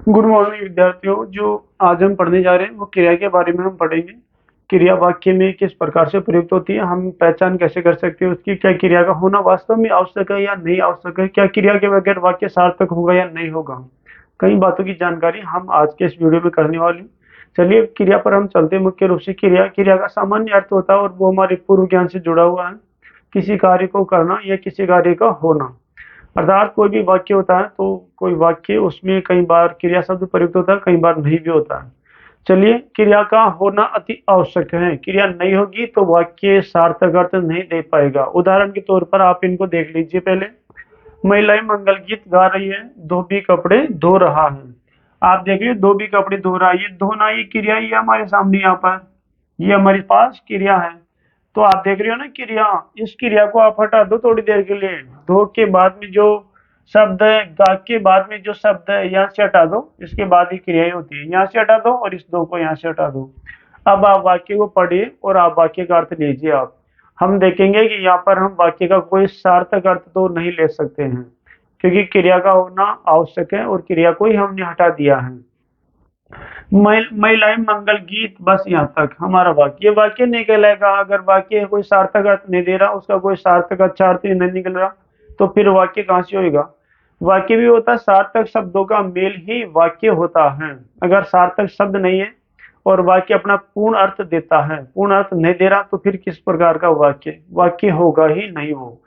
Good morning विद्यार्थियों। जो आज हम पढ़ने जा रहे हैं वो क्रिया के बारे में हम पढ़ेंगे। क्रिया वाक्य में किस प्रकार से प्रयुक्त होती है, हम पहचान कैसे कर सकते हैं उसकी, क्या क्रिया का होना वास्तव में आवश्यक है या नहीं आवश्यक है, क्या क्रिया के बगैर वाक्य सार्थक होगा या नहीं होगा। कई बातों की जानकारी हम आज के इस वीडियो में करने वाले हैं। चलिए क्रिया पर हम चलते हैं। मुख्य रूप से क्रिया क्रिया का सामान्य अर्थ होता है और वो हमारे पूर्व ज्ञान से जुड़ा हुआ है। किसी कार्य को करना या किसी कार्य का होना, अर्थात कोई भी वाक्य होता है तो कोई वाक्य उसमें कई बार क्रिया शब्द प्रयुक्त होता है, कई बार नहीं भी होता है। चलिए, क्रिया का होना अति आवश्यक है। क्रिया नहीं होगी तो वाक्य सार्थक अर्थ नहीं दे पाएगा। उदाहरण के तौर पर आप इनको देख लीजिए। पहले, महिलाएं मंगल गीत गा रही है, धोबी कपड़े धो रहा है। आप देखिए, धोबी कपड़े धो रहा है, ये धोना ये क्रिया, ये हमारे सामने यहाँ पर ये हमारे पास क्रिया है। तो आप देख रहे हो ना क्रिया, इस क्रिया को आप हटा दो थोड़ी देर के लिए। धो के बाद में जो शब्द है, गा के बाद में जो शब्द है, यहाँ से हटा दो, इसके बाद ही क्रिया होती है। यहाँ से हटा दो और इस दो को यहाँ से हटा दो। अब आप वाक्य को पढ़िए और आप वाक्य का अर्थ लीजिए। आप हम देखेंगे कि यहाँ पर हम वाक्य का कोई सार्थक अर्थ तो नहीं ले सकते हैं, क्योंकि क्रिया का होना आवश्यक है और क्रिया को ही हमने हटा दिया है। महिलाएं मंगल गीत, बस यहाँ तक हमारा वाक्य नहीं कहलाएगा। अगर वाक्य कोई सार्थक अर्थ नहीं दे रहा, उसका कोई सार्थक अच्छा अर्थ नहीं निकल रहा, तो फिर वाक्य कहाँ से होगा। वाक्य भी होता है, सार्थक शब्दों का मेल ही वाक्य होता है। अगर सार्थक शब्द नहीं है और वाक्य अपना पूर्ण अर्थ देता है, पूर्ण अर्थ नहीं दे रहा, तो फिर किस प्रकार का वाक्य वाक्य होगा ही नहीं वो।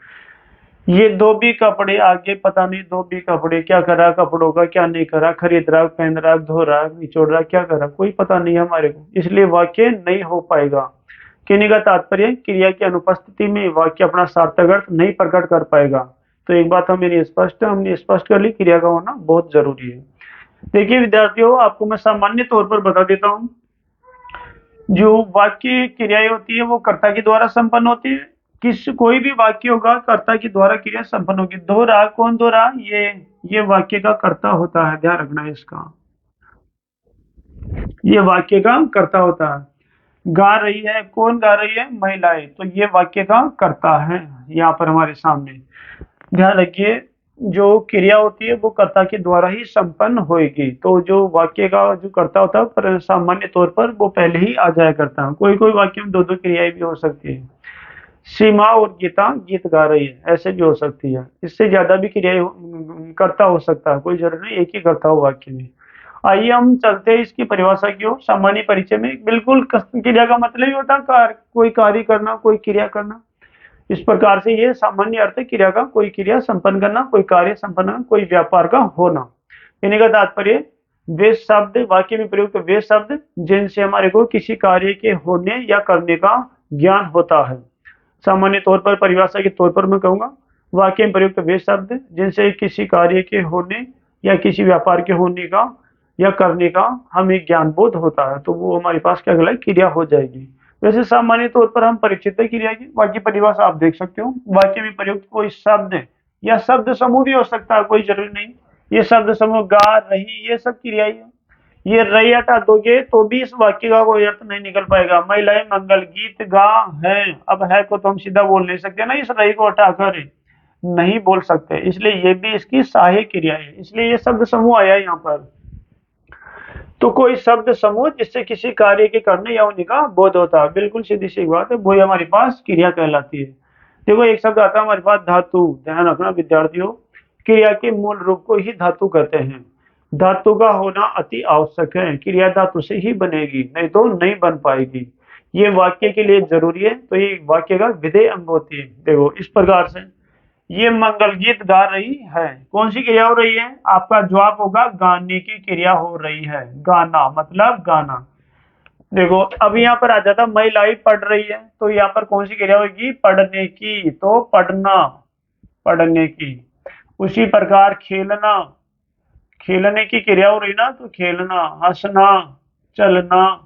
ये धोबी कपड़े, आगे पता नहीं धोबी कपड़े क्या करा, कपड़ों का क्या नहीं करा, खरीद रहा, पहन रहा, धो रहा, निचोड़ रहा, क्या करा, कोई पता नहीं है हमारे को, इसलिए वाक्य नहीं हो पाएगा। कहने का तात्पर्य, क्रिया की अनुपस्थिति में वाक्य अपना सार्थक अर्थ नहीं प्रकट कर पाएगा। तो एक बात हमें स्पष्ट है, हमने स्पष्ट कर ली, क्रिया का होना बहुत जरूरी है। देखिए विद्यार्थियों, आपको मैं सामान्य तौर पर बता देता हूँ। जो वाक्य क्रियाएं होती है वो कर्ता के द्वारा संपन्न होती है। कोई भी वाक्य होगा, कर्ता के द्वारा क्रिया संपन्न होगी। धो रहा, कौन धो रहा, ये वाक्य का कर्ता होता है, ध्यान रखना है इसका। ये वाक्य का कर्ता होता है। गा रही है, कौन गा रही है, महिलाएं, तो ये वाक्य का कर्ता है यहाँ पर हमारे सामने। ध्यान रखिए, जो क्रिया होती है वो कर्ता के द्वारा ही संपन्न होगी। तो जो वाक्य का जो कर्ता होता है, पर सामान्य तौर पर वो पहले ही आ जाया करता है। कोई कोई वाक्य में दो दो क्रियाएं भी हो सकती है। सीमा और गीता गीत गा रही है, ऐसे भी हो सकती है। इससे ज्यादा भी क्रियाएं कर्ता हो सकता है, कोई जरूरी नहीं एक ही कर्ता हो वाक्य में। आइए हम चलते हैं इसकी परिभाषा की ओर। सामान्य परिचय में बिल्कुल क्रिया का मतलब ही होता है कोई कार्य करना, कोई क्रिया करना। इस प्रकार से ये सामान्य अर्थ है क्रिया का, कोई क्रिया संपन्न करना, कोई कार्य संपन्न करना, कोई व्यापार का होना। कहने का तात्पर्य, वे शब्द, वाक्य में प्रयुक्त वे शब्द जिनसे हमारे को किसी कार्य के होने या करने का ज्ञान होता है। सामान्य तौर पर परिभाषा के तौर पर मैं कहूंगा, वाक्य में प्रयुक्त वे शब्द जिनसे किसी कार्य के होने या किसी व्यापार के होने का या करने का हमें ज्ञान बोध होता है, तो वो हमारे पास क्या कहलाए, क्रिया हो जाएगी। वैसे सामान्य तौर पर हम परिचित है क्रिया की। वाक्य परिभाषा आप देख सकते हो। वाक्य में प्रयुक्त कोई शब्द या शब्द समूह भी हो सकता है, कोई जरूरी नहीं। ये शब्द समूह गा, रही, ये सब क्रिया है। ये रही हटा दोगे तो भी इस वाक्य का कोई अर्थ नहीं निकल पाएगा। महिलाएं मंगल गीत गा है, अब है को तो हम सीधा बोल नहीं सकते ना, इस रही को हटाकर नहीं बोल सकते, इसलिए ये भी इसकी सहायक क्रिया है, इसलिए ये शब्द समूह आया यहाँ पर। तो कोई शब्द समूह जिससे किसी कार्य के करने या होने का बोध होता है, बिल्कुल सीधी सी बात है, वो हमारे पास क्रिया कहलाती है। देखो एक शब्द आता है हमारे पास धातु। ध्यान रखना विद्यार्थियों, क्रिया के मूल रूप को ही धातु कहते हैं। धातु का होना अति आवश्यक है। क्रिया धातु से ही बनेगी, नहीं तो नहीं बन पाएगी। ये वाक्य के लिए जरूरी है, तो ये वाक्य का विधेय अंग होती है। देखो इस प्रकार से, ये मंगल गीत गा रही है, कौन सी क्रिया हो रही है, आपका जवाब होगा गाने की क्रिया हो रही है। गाना मतलब गाना। देखो अब यहाँ पर आ जाता, महिलाएं पढ़ रही है, तो यहाँ पर कौन सी क्रिया होगी, पढ़ने की, तो पढ़ना, पढ़ने की। उसी प्रकार खेलना, खेलने की क्रिया हो रही ना, तो खेलना। हंसना, चलना।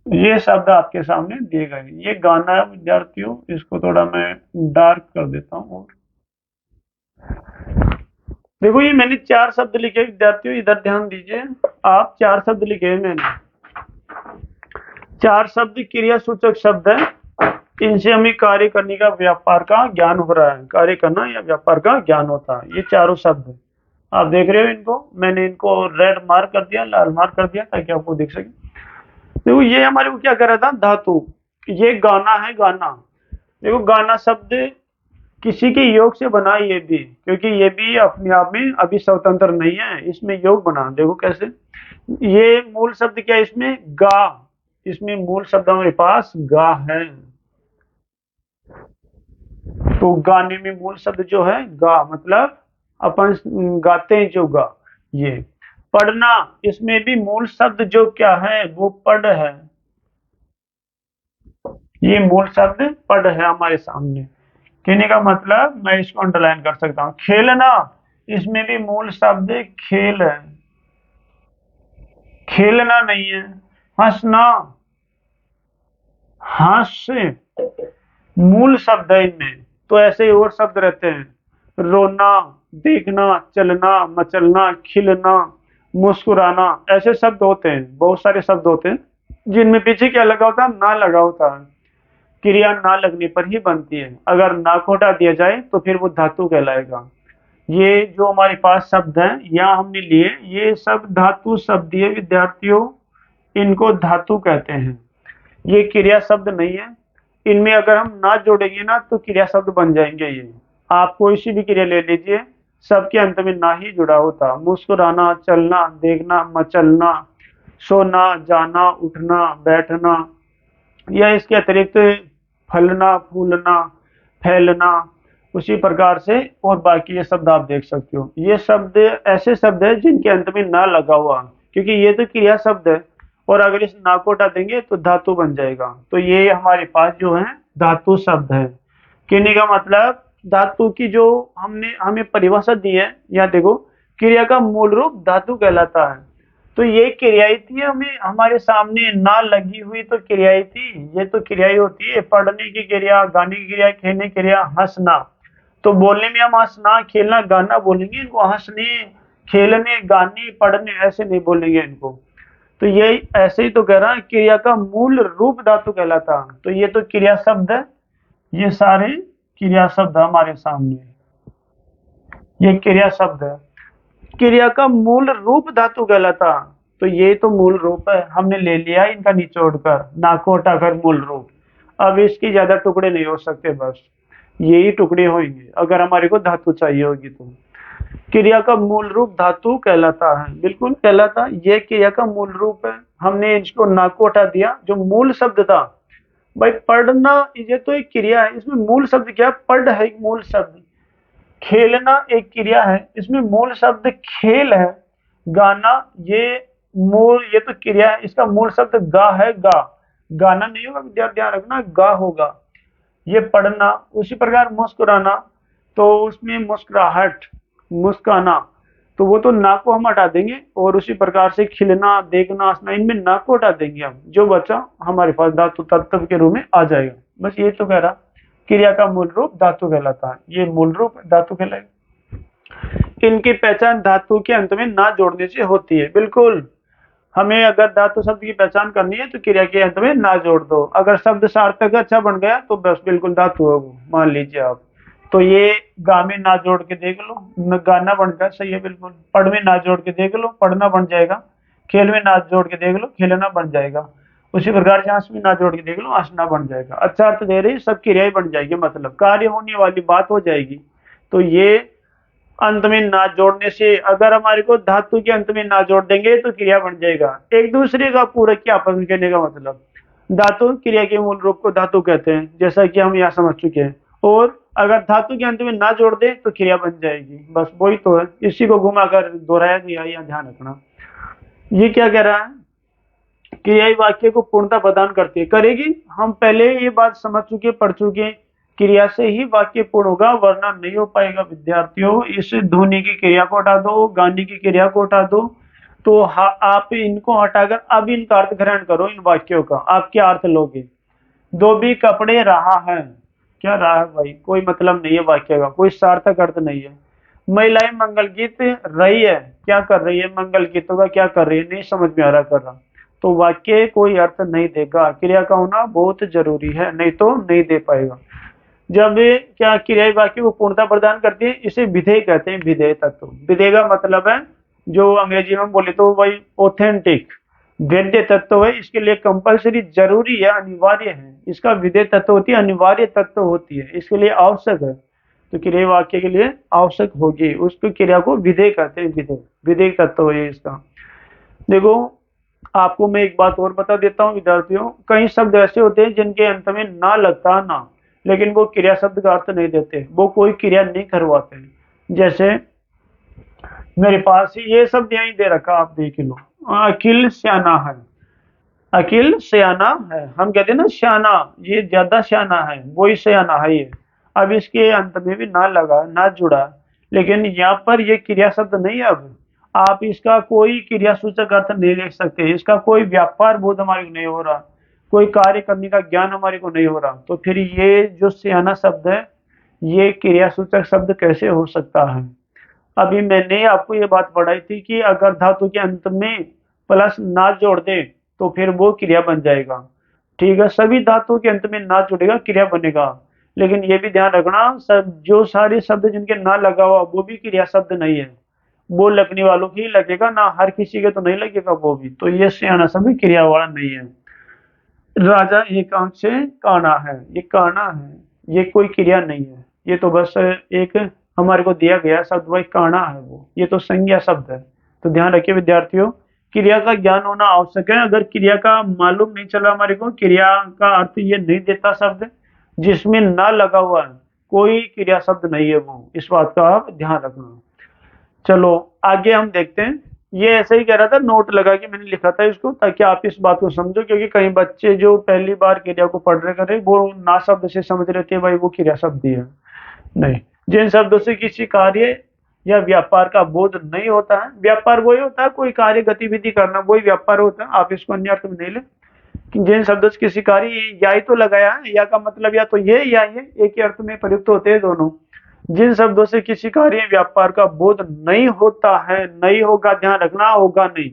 ये शब्द आपके सामने दिए गए। ये गाना है विद्यार्थियों, इसको थोड़ा मैं डार्क कर देता हूँ। और देखो ये मैंने चार शब्द लिखे विद्यार्थियों, इधर ध्यान दीजिए। आप चार शब्द लिखे हैं मैंने, चार शब्द क्रिया सूचक शब्द है। इनसे हमें कार्य करने का, व्यापार का ज्ञान हो रहा है। कार्य करना या व्यापार का ज्ञान होता है। ये चारों शब्द है, आप देख रहे हो इनको, मैंने इनको रेड मार्क कर दिया, लाल मार्क कर दिया ताकि आपको दिख सके। देखो ये हमारे को क्या कर रहा था, धातु। ये गाना है, गाना। देखो गाना शब्द किसी के योग से बना, ये भी, क्योंकि ये भी अपने आप में अभी स्वतंत्र नहीं है, इसमें योग बना। देखो कैसे, ये मूल शब्द क्या है इसमें, गा। इसमें मूल शब्द हमारे पास गा है। तो गाने में मूल शब्द जो है गा, मतलब अपन गाते हैं जो गा। ये पढ़ना, इसमें भी मूल शब्द जो क्या है वो पढ़ है। ये मूल शब्द पढ़ है हमारे सामने। कहने का मतलब मैं इसको अंडरलाइन कर सकता हूँ। खेलना, इसमें भी मूल शब्द खेल है, खेलना नहीं है। हंसना, हास्य मूल शब्द है इनमें। तो ऐसे ही और शब्द रहते हैं, रोना, देखना, चलना, मचलना, खिलना, मुस्कुराना, ऐसे शब्द होते हैं, बहुत सारे शब्द होते हैं जिनमें पीछे क्या लगा होता है, ना लगा होता है। क्रिया ना लगने पर ही बनती है। अगर ना को हटा दिया जाए तो फिर वो धातु कहलाएगा। ये जो हमारे पास शब्द हैं यहाँ हमने लिए, ये सब धातु शब्द है विद्यार्थियों, इनको धातु कहते हैं। ये क्रिया शब्द नहीं है। इनमें अगर हम ना जोड़ेंगे ना तो क्रिया शब्द बन जाएंगे। ये आप कोई सी भी क्रिया ले लीजिए, सबके अंत में ना ही जुड़ा होता। मुस्कुराना, चलना, देखना, मचलना, सोना, जाना, उठना, बैठना, या इसके अतिरिक्त फलना, फूलना, फैलना, उसी प्रकार से और बाकी ये शब्द आप देख सकते हो। ये शब्द ऐसे शब्द है जिनके अंत में ना लगा हुआ, क्योंकि ये तो क्रिया शब्द है, और अगर इस ना को हटा देंगे तो धातु बन जाएगा। तो ये हमारे पास जो है धातु शब्द है। कहने का मतलब धातु की जो हमने हमें परिभाषा दी है, यहाँ देखो, क्रिया का मूल रूप धातु कहलाता है। तो ये क्रियाएं थी, हमें हमारे सामने ना लगी हुई तो क्रियाएं थी। ये तो क्रियाएं होती है, पढ़ने की क्रिया, गाने की क्रिया, खेलने की क्रिया, हंसना। तो बोलने में हम हंसना, खेलना, गाना बोलेंगे, इनको हंसने, खेलने, गाने, पढ़ने ऐसे नहीं बोलेंगे इनको। तो ये ऐसे ही तो कह रहा है, क्रिया का मूल रूप धातु कहलाता। तो ये तो क्रिया शब्द है, ये सारे क्रिया शब्द हमारे सामने, ये क्रिया शब्द है। क्रिया का मूल रूप धातु कहलाता। तो ये तो मूल रूप है, हमने ले लिया इनका निचोड़ कर, ना को हटाकर मूल रूप। अब इसकी ज्यादा टुकड़े नहीं हो सकते, बस यही टुकड़े होंगे अगर हमारे को धातु चाहिए होगी तो। क्रिया का मूल रूप धातु कहलाता है, बिल्कुल कहलाता। ये क्रिया का मूल रूप है। हमने इसको ना को हटा दिया, जो मूल शब्द था भाई पढ़ना, ये तो एक क्रिया है, इसमें मूल शब्द क्या, पढ़ है एक मूल शब्द। खेलना एक क्रिया है, इसमें मूल शब्द खेल है। गाना, ये मूल, ये तो क्रिया है, इसका मूल शब्द गा है, गा। गाना नहीं होगा विद्यार्थी, ध्यान रखना, गा होगा। ये पढ़ना, उसी प्रकार मुस्कुराना, तो उसमें मुस्कुराहट, मुस्काना, तो वो तो ना को हम हटा देंगे, और उसी प्रकार से खिलना, देखना, हंसना, इनमें ना को हटा देंगे हम, जो बचा हमारे पास धातु तत्व के रूप में आ जाएगा। बस ये तो कह रहा, क्रिया का मूल रूप धातु कहलाता है, ये मूल रूप धातु कहलाएगा। इनकी पहचान धातु के अंत में ना जोड़ने से होती है, बिल्कुल। हमें अगर धातु शब्द की पहचान करनी है तो क्रिया के अंत में ना जोड़ दो। अगर शब्द सार्थक अच्छा बन गया तो बस बिल्कुल धातु है वो, मान लीजिए आप। तो ये गा में ना जोड़ के देख लो, गाना बन गया, सही है बिल्कुल। पढ़ में ना जोड़ के देख लो, पढ़ना बन जाएगा। खेल में ना जोड़ के देख लो, खेलना बन जाएगा। उसी प्रकार से हंस में ना जोड़ के देख लो, हंसना बन जाएगा। अच्छा अर्थ दे रही, सब क्रियाएं बन जाएगी, मतलब कार्य होने वाली बात हो जाएगी। तो ये अंत में ना जोड़ने से, अगर हमारे को धातु के अंत में ना जोड़ देंगे तो क्रिया बन जाएगा। एक दूसरे का पूरक क्या आपस कहने का मतलब, धातु क्रिया के मूल रूप को धातु कहते हैं, जैसा कि हम यहाँ समझ चुके हैं। और अगर धातु के अंत में ना जोड़ दे तो क्रिया बन जाएगी, बस वही तो है। इसी को घुमाकर दोहराया गया, यहाँ ध्यान रखना। ये क्या कह रहा है, क्रिया वाक्य को पूर्णता प्रदान करती है, करेगी। हम पहले ये बात समझ चुके, पढ़ चुके। क्रिया से ही वाक्य पूर्ण होगा, वरना नहीं हो पाएगा विद्यार्थियों। इस ध्वनि की क्रिया को हटा दो, गाने की क्रिया को हटा दो, तो आप इनको हटाकर अब इनका अर्थ ग्रहण करो। इन वाक्यों का आप क्या अर्थ लोगे। धोबी कपड़े रहा है, क्या रहा है भाई, कोई मतलब नहीं है वाक्य का, कोई सार्थक अर्थ नहीं है। महिलाएं मंगल गीत रही है, क्या कर रही है, मंगल गीतों का क्या कर रही है, नहीं समझ में आ रहा कर रहा। तो वाक्य कोई अर्थ नहीं देगा। क्रिया का होना बहुत जरूरी है, नहीं तो नहीं दे पाएगा। जब क्या क्रिया वाक्य को पूर्णता प्रदान करती है, इसे विधेय कहते हैं। विधेय तत्व, विधेय का मतलब है जो अंग्रेजी में बोले तो वही ऑथेंटिक वैध तत्व है। इसके लिए कंपलसरी जरूरी है, अनिवार्य है। इसका विधेय तत्व होती है, अनिवार्य तत्व होती है, इसके लिए आवश्यक है। तो क्रिया वाक्य के लिए आवश्यक होगी, उसको क्रिया को विधेय कहते हैं। विधेय विधेय तत्व है इसका। देखो आपको मैं एक बात और बता देता हूँ विद्यार्थियों, कई शब्द ऐसे होते हैं जिनके अंत में ना लगता ना, लेकिन वो क्रिया शब्द का अर्थ नहीं देते, वो कोई क्रिया नहीं करवाते। जैसे मेरे पास ये शब्द यहीं दे रखा, आप देख लो, अखिल सियाना है। अखिल सियाना है, हम कहते हैं ना सियाना, ये ज्यादा सियाना है, वही सियाना है ये। अब इसके अंत में भी ना लगा, ना जुड़ा, लेकिन यहाँ पर ये क्रिया शब्द नहीं है। अब आप इसका कोई क्रिया सूचक अर्थ नहीं ले सकते, इसका कोई व्यापार बोध हमारे को नहीं हो रहा, कोई कार्य करने का ज्ञान हमारे को नहीं हो रहा, तो फिर ये जो सियाना शब्द है ये क्रिया सूचक शब्द कैसे हो सकता है। अभी मैंने आपको ये बात पढ़ाई थी कि अगर धातु के अंत में प्लस ना जोड़ दे तो फिर वो क्रिया बन जाएगा। ठीक है, सभी धातु के अंत में ना जुड़ेगा क्रिया बनेगा, लेकिन ये भी ध्यान रखना सब जो सारे शब्द जिनके ना लगा हुआ वो भी क्रिया शब्द नहीं है, वो लगने वालों की लगेगा ना, हर किसी के तो नहीं लगेगा वो भी। तो ये सियाना शब्द क्रिया वाला नहीं है। राजा एक आंख से काना है, ये काना है, ये कोई क्रिया नहीं है, ये तो बस एक हमारे को दिया गया शब्द, वही काना है वो, ये तो संज्ञा शब्द है। तो ध्यान रखिए विद्यार्थियों, क्रिया का ज्ञान होना आवश्यक है। अगर क्रिया का मालूम नहीं चला हमारे को, क्रिया का अर्थ ये नहीं देता शब्द जिसमें ना लगा हुआ है, कोई क्रिया शब्द नहीं है वो, इस बात का आप ध्यान रखना। चलो आगे हम देखते हैं। ये ऐसे ही कह रहा था, नोट लगा के मैंने लिखा था इसको ताकि आप इस बात को समझो, क्योंकि कई बच्चे जो पहली बार क्रिया को पढ़ रहे कर रहे वो ना शब्द से समझ रहे थे भाई वो क्रिया शब्द ही है। नहीं, जिन शब्दों से किसी कार्य या व्यापार का बोध नहीं होता है, व्यापार वही होता है कोई कार्य गतिविधि करना, वही व्यापार होता है, आप इसको अन्य अर्थ में नहीं ले। जिन शब्दों से किसी कार्य, या ही तो लगाया है, या का मतलब या तो ये या ये एक ही अर्थ में प्रयुक्त होते हैं दोनों। जिन शब्दों से किसी कार्य व्यापार का बोध नहीं होता है, नहीं होगा, ध्यान रखना, होगा नहीं,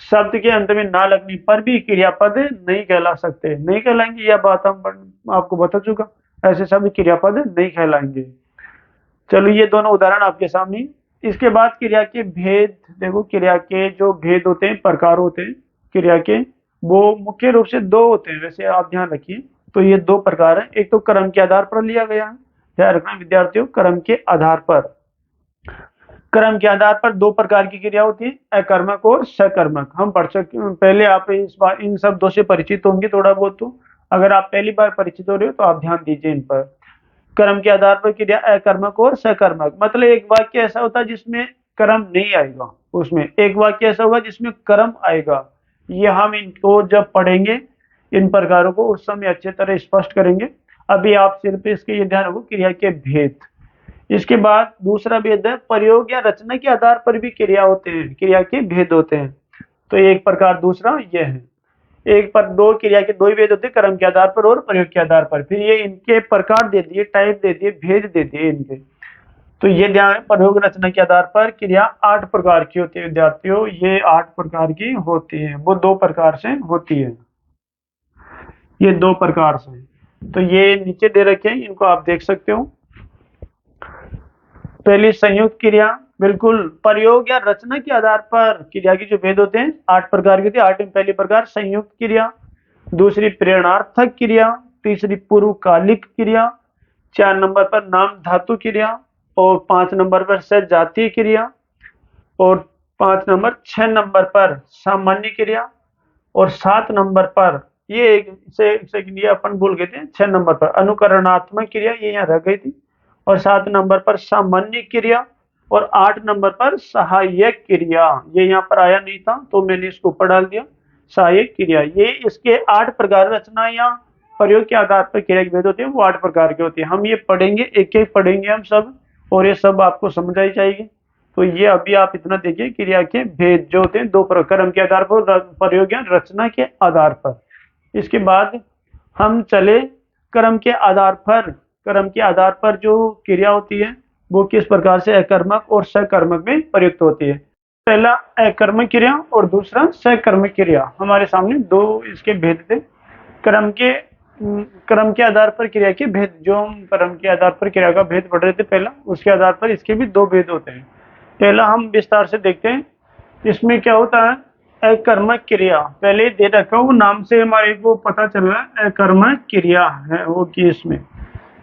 शब्द के अंत में ना लगने पर भी क्रियापद नहीं कहला सकते, नहीं कहलाएंगे, यह बात हम आपको बता चुका, ऐसे शब्द क्रियापद नहीं कहलाएंगे। चलो ये दोनों उदाहरण आपके सामने। इसके बाद क्रिया के भेद देखो, क्रिया के जो भेद होते हैं, प्रकार होते हैं क्रिया के, वो मुख्य रूप से दो होते हैं, वैसे आप ध्यान रखिए। तो ये दो प्रकार है, एक तो क्रम के आधार पर लिया गया है, ध्यान रखना विद्यार्थियों, क्रम के आधार पर। क्रम के आधार पर दो प्रकार की क्रिया होती है, अकर्मक और सकर्मक। हम पढ़ सकते, पहले आप इस बार इन शब्दों से परिचित होंगे थोड़ा बहुत, तो अगर आप पहली बार परिचित हो रहे हो तो आप ध्यान दीजिए इन पर। क्रम के आधार पर क्रिया अकर्मक और सकर्मक, मतलब एक वाक्य ऐसा होता है जिसमें कर्म नहीं आएगा, उसमें एक वाक्य ऐसा होगा जिसमें कर्म आएगा। ये हम इनको जब पढ़ेंगे इन प्रकारों को उस समय अच्छे तरह स्पष्ट करेंगे। अभी आप सिर्फ इसके ये ध्यान रखो क्रिया के भेद। इसके बाद दूसरा भेद है प्रयोग या रचना के आधार पर भी क्रिया होते हैं, क्रिया के भेद होते हैं। तो एक प्रकार दूसरा ये है, एक पर दो क्रिया के दो ही भेद होते हैं, क्रम के आधार पर और प्रयोग के आधार पर। फिर ये इनके प्रकार दे दिए, टाइप दे दिए, भेद दे दिए इनके। तो ये ध्यान, प्रयोग रचना के आधार पर क्रिया 8 प्रकार की होती है विद्यार्थियों, ये 8 प्रकार की होती है, वो 2 प्रकार से होती है, ये 2 प्रकार से। तो ये नीचे दे रखे हैं, इनको आप देख सकते हो। पहली संयुक्त क्रिया, बिल्कुल प्रयोग या रचना के आधार पर क्रिया के जो भेद होते हैं 8 प्रकार की होती है। 8 में पहली प्रकार संयुक्त क्रिया, दूसरी प्रेरणार्थक क्रिया, तीसरी पूर्वकालिक क्रिया, 4 नंबर पर नाम धातु क्रिया, और 5 नंबर पर सजातीय क्रिया, और 5 नंबर 6 नंबर पर सामान्य क्रिया, और 7 नंबर पर ये ये अपन भूल गए थे, 6 नंबर पर अनुकरणात्मक क्रिया, ये यहाँ रह गई थी, और 7 नंबर पर सामान्य क्रिया, और 8 नंबर पर सहायक क्रिया, ये यहाँ पर आया नहीं था तो मैंने इसको ऊपर डाल दिया, सहायक क्रिया। ये इसके 8 प्रकार, रचना या प्रयोग के आधार पर क्रिया के भेद होते हैं, वो 8 प्रकार के होते हैं। हम ये पढ़ेंगे, एक एक पढ़ेंगे हम सब, और ये सब आपको समझ आई जाएगी। तो ये अभी आप इतना देखिए, क्रिया के भेद जो होते हैं 2 प्रकार, क्रम के आधार पर, प्रयोग या रचना के आधार पर। इसके बाद हम चले क्रम के आधार पर। क्रम के आधार पर जो क्रिया होती है वो किस प्रकार से अकर्मक और सकर्मक में प्रयुक्त होती है। पहला अकर्मक क्रिया और दूसरा सकर्मक क्रिया। हमारे सामने दो इसके भेद थे। क्रम के आधार पर क्रिया के भेद, जो हम क्रम के आधार पर क्रिया का भेद पढ़ रहे थे पहला, उसके आधार पर इसके भी दो भेद होते हैं। पहला हम विस्तार से देखते हैं। इसमें क्या होता है, अकर्मक क्रिया पहले दे रखा वो नाम से हमारे को पता चल रहा है अकर्मक क्रिया है वो कि इसमें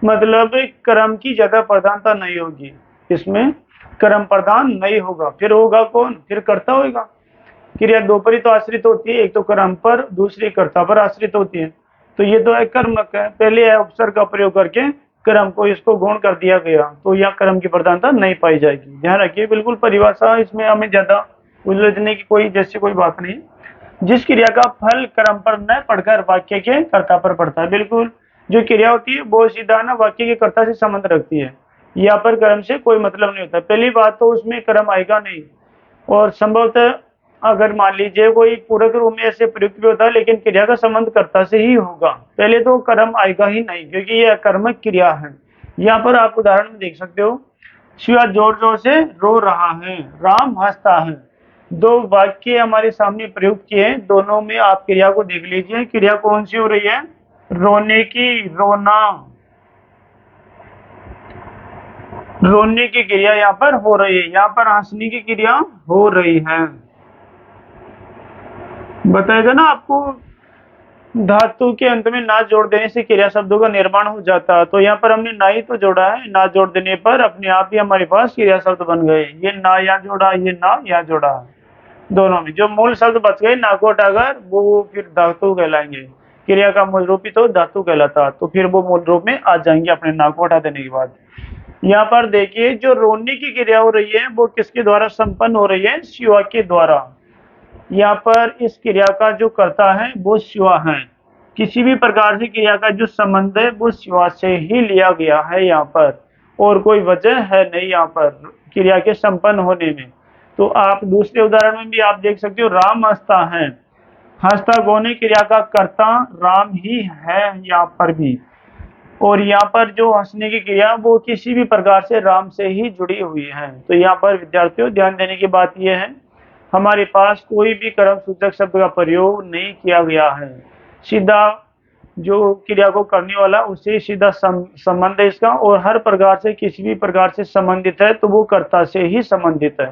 मतलब कर्म की ज्यादा प्रधानता नहीं होगी, इसमें कर्म प्रधान नहीं होगा। फिर होगा कौन, फिर कर्ता होगा। क्रिया दो पर ही तो आश्रित होती है, एक तो कर्म पर, दूसरी कर्ता पर आश्रित होती है। तो ये तो अकर्मक है, पहले उपसर्ग का प्रयोग करके कर्म को इसको गौण कर दिया गया, तो यह कर्म की प्रधानता नहीं पाई जाएगी। ध्यान रखिए, बिल्कुल परिभाषा, इसमें हमें ज्यादा उलझने की कोई जैसी कोई बात नहीं। जिस क्रिया का फल कर्म पर न पढ़कर वाक्य के कर्ता पर पड़ता है, बिल्कुल जो क्रिया होती है वो सीधा ना वाक्य के कर्ता से संबंध रखती है, यहाँ पर कर्म से कोई मतलब नहीं होता। पहली बात तो उसमें कर्म आएगा नहीं, और संभवतः अगर मान लीजिए कोई पूरक रूप में ऐसे प्रयुक्त भी होता है लेकिन क्रिया का संबंध कर्ता से ही होगा, पहले तो कर्म आएगा ही नहीं, क्योंकि यह कर्मक क्रिया है। यहाँ पर आप उदाहरण में देख सकते हो, शिवा जोर जोर से रो रहा है, राम हंसता है। दो वाक्य हमारे सामने प्रयुक्त किए हैं, दोनों में आप क्रिया को देख लीजिए। क्रिया कौन सी हो रही है, रोने की, रोना, रोने की क्रिया यहाँ पर हो रही है, यहाँ पर हंसने की क्रिया हो रही है। बताएगा ना आपको, धातु के अंत में ना जोड़ देने से क्रिया शब्दों का निर्माण हो जाता है, तो यहाँ पर हमने ना ही तो जोड़ा है, ना जोड़ देने पर अपने आप ही हमारे पास क्रिया शब्द बन गए। ये ना यहाँ जोड़ा, ये ना यहाँ जोड़ा, दोनों में जो मूल शब्द बच गए ना को हटाकर वो फिर धातु कहलाएंगे। क्रिया का मूल रूप ही तो धातु कहलाता, तो फिर वो मूल रूप में आ जाएंगे अपने ना को हटा देने के बाद। यहाँ पर देखिए, जो रोने की क्रिया हो रही है वो किसके द्वारा संपन्न हो रही है, शिवा के द्वारा। यहाँ पर इस क्रिया का जो कर्ता है वो शिवा है, किसी भी प्रकार से क्रिया का जो संबंध है वो शिवा से ही लिया गया है यहाँ पर, और कोई वजह है नहीं यहाँ पर क्रिया के संपन्न होने में। तो आप दूसरे उदाहरण में भी आप देख सकते हो, राम हंसता है, हंसता कौन है, क्रिया का कर्ता राम ही है यहाँ पर भी, और यहाँ पर जो हंसने की क्रिया वो किसी भी प्रकार से राम से ही जुड़ी हुई है। तो यहाँ पर विद्यार्थियों ध्यान देने की बात यह है, हमारे पास कोई भी कर्म सूचक शब्द का प्रयोग नहीं किया गया है, सीधा जो क्रिया को करने वाला उससे सीधा संबंध है इसका, और हर प्रकार से किसी भी प्रकार से संबंधित है तो वो कर्ता से ही संबंधित है।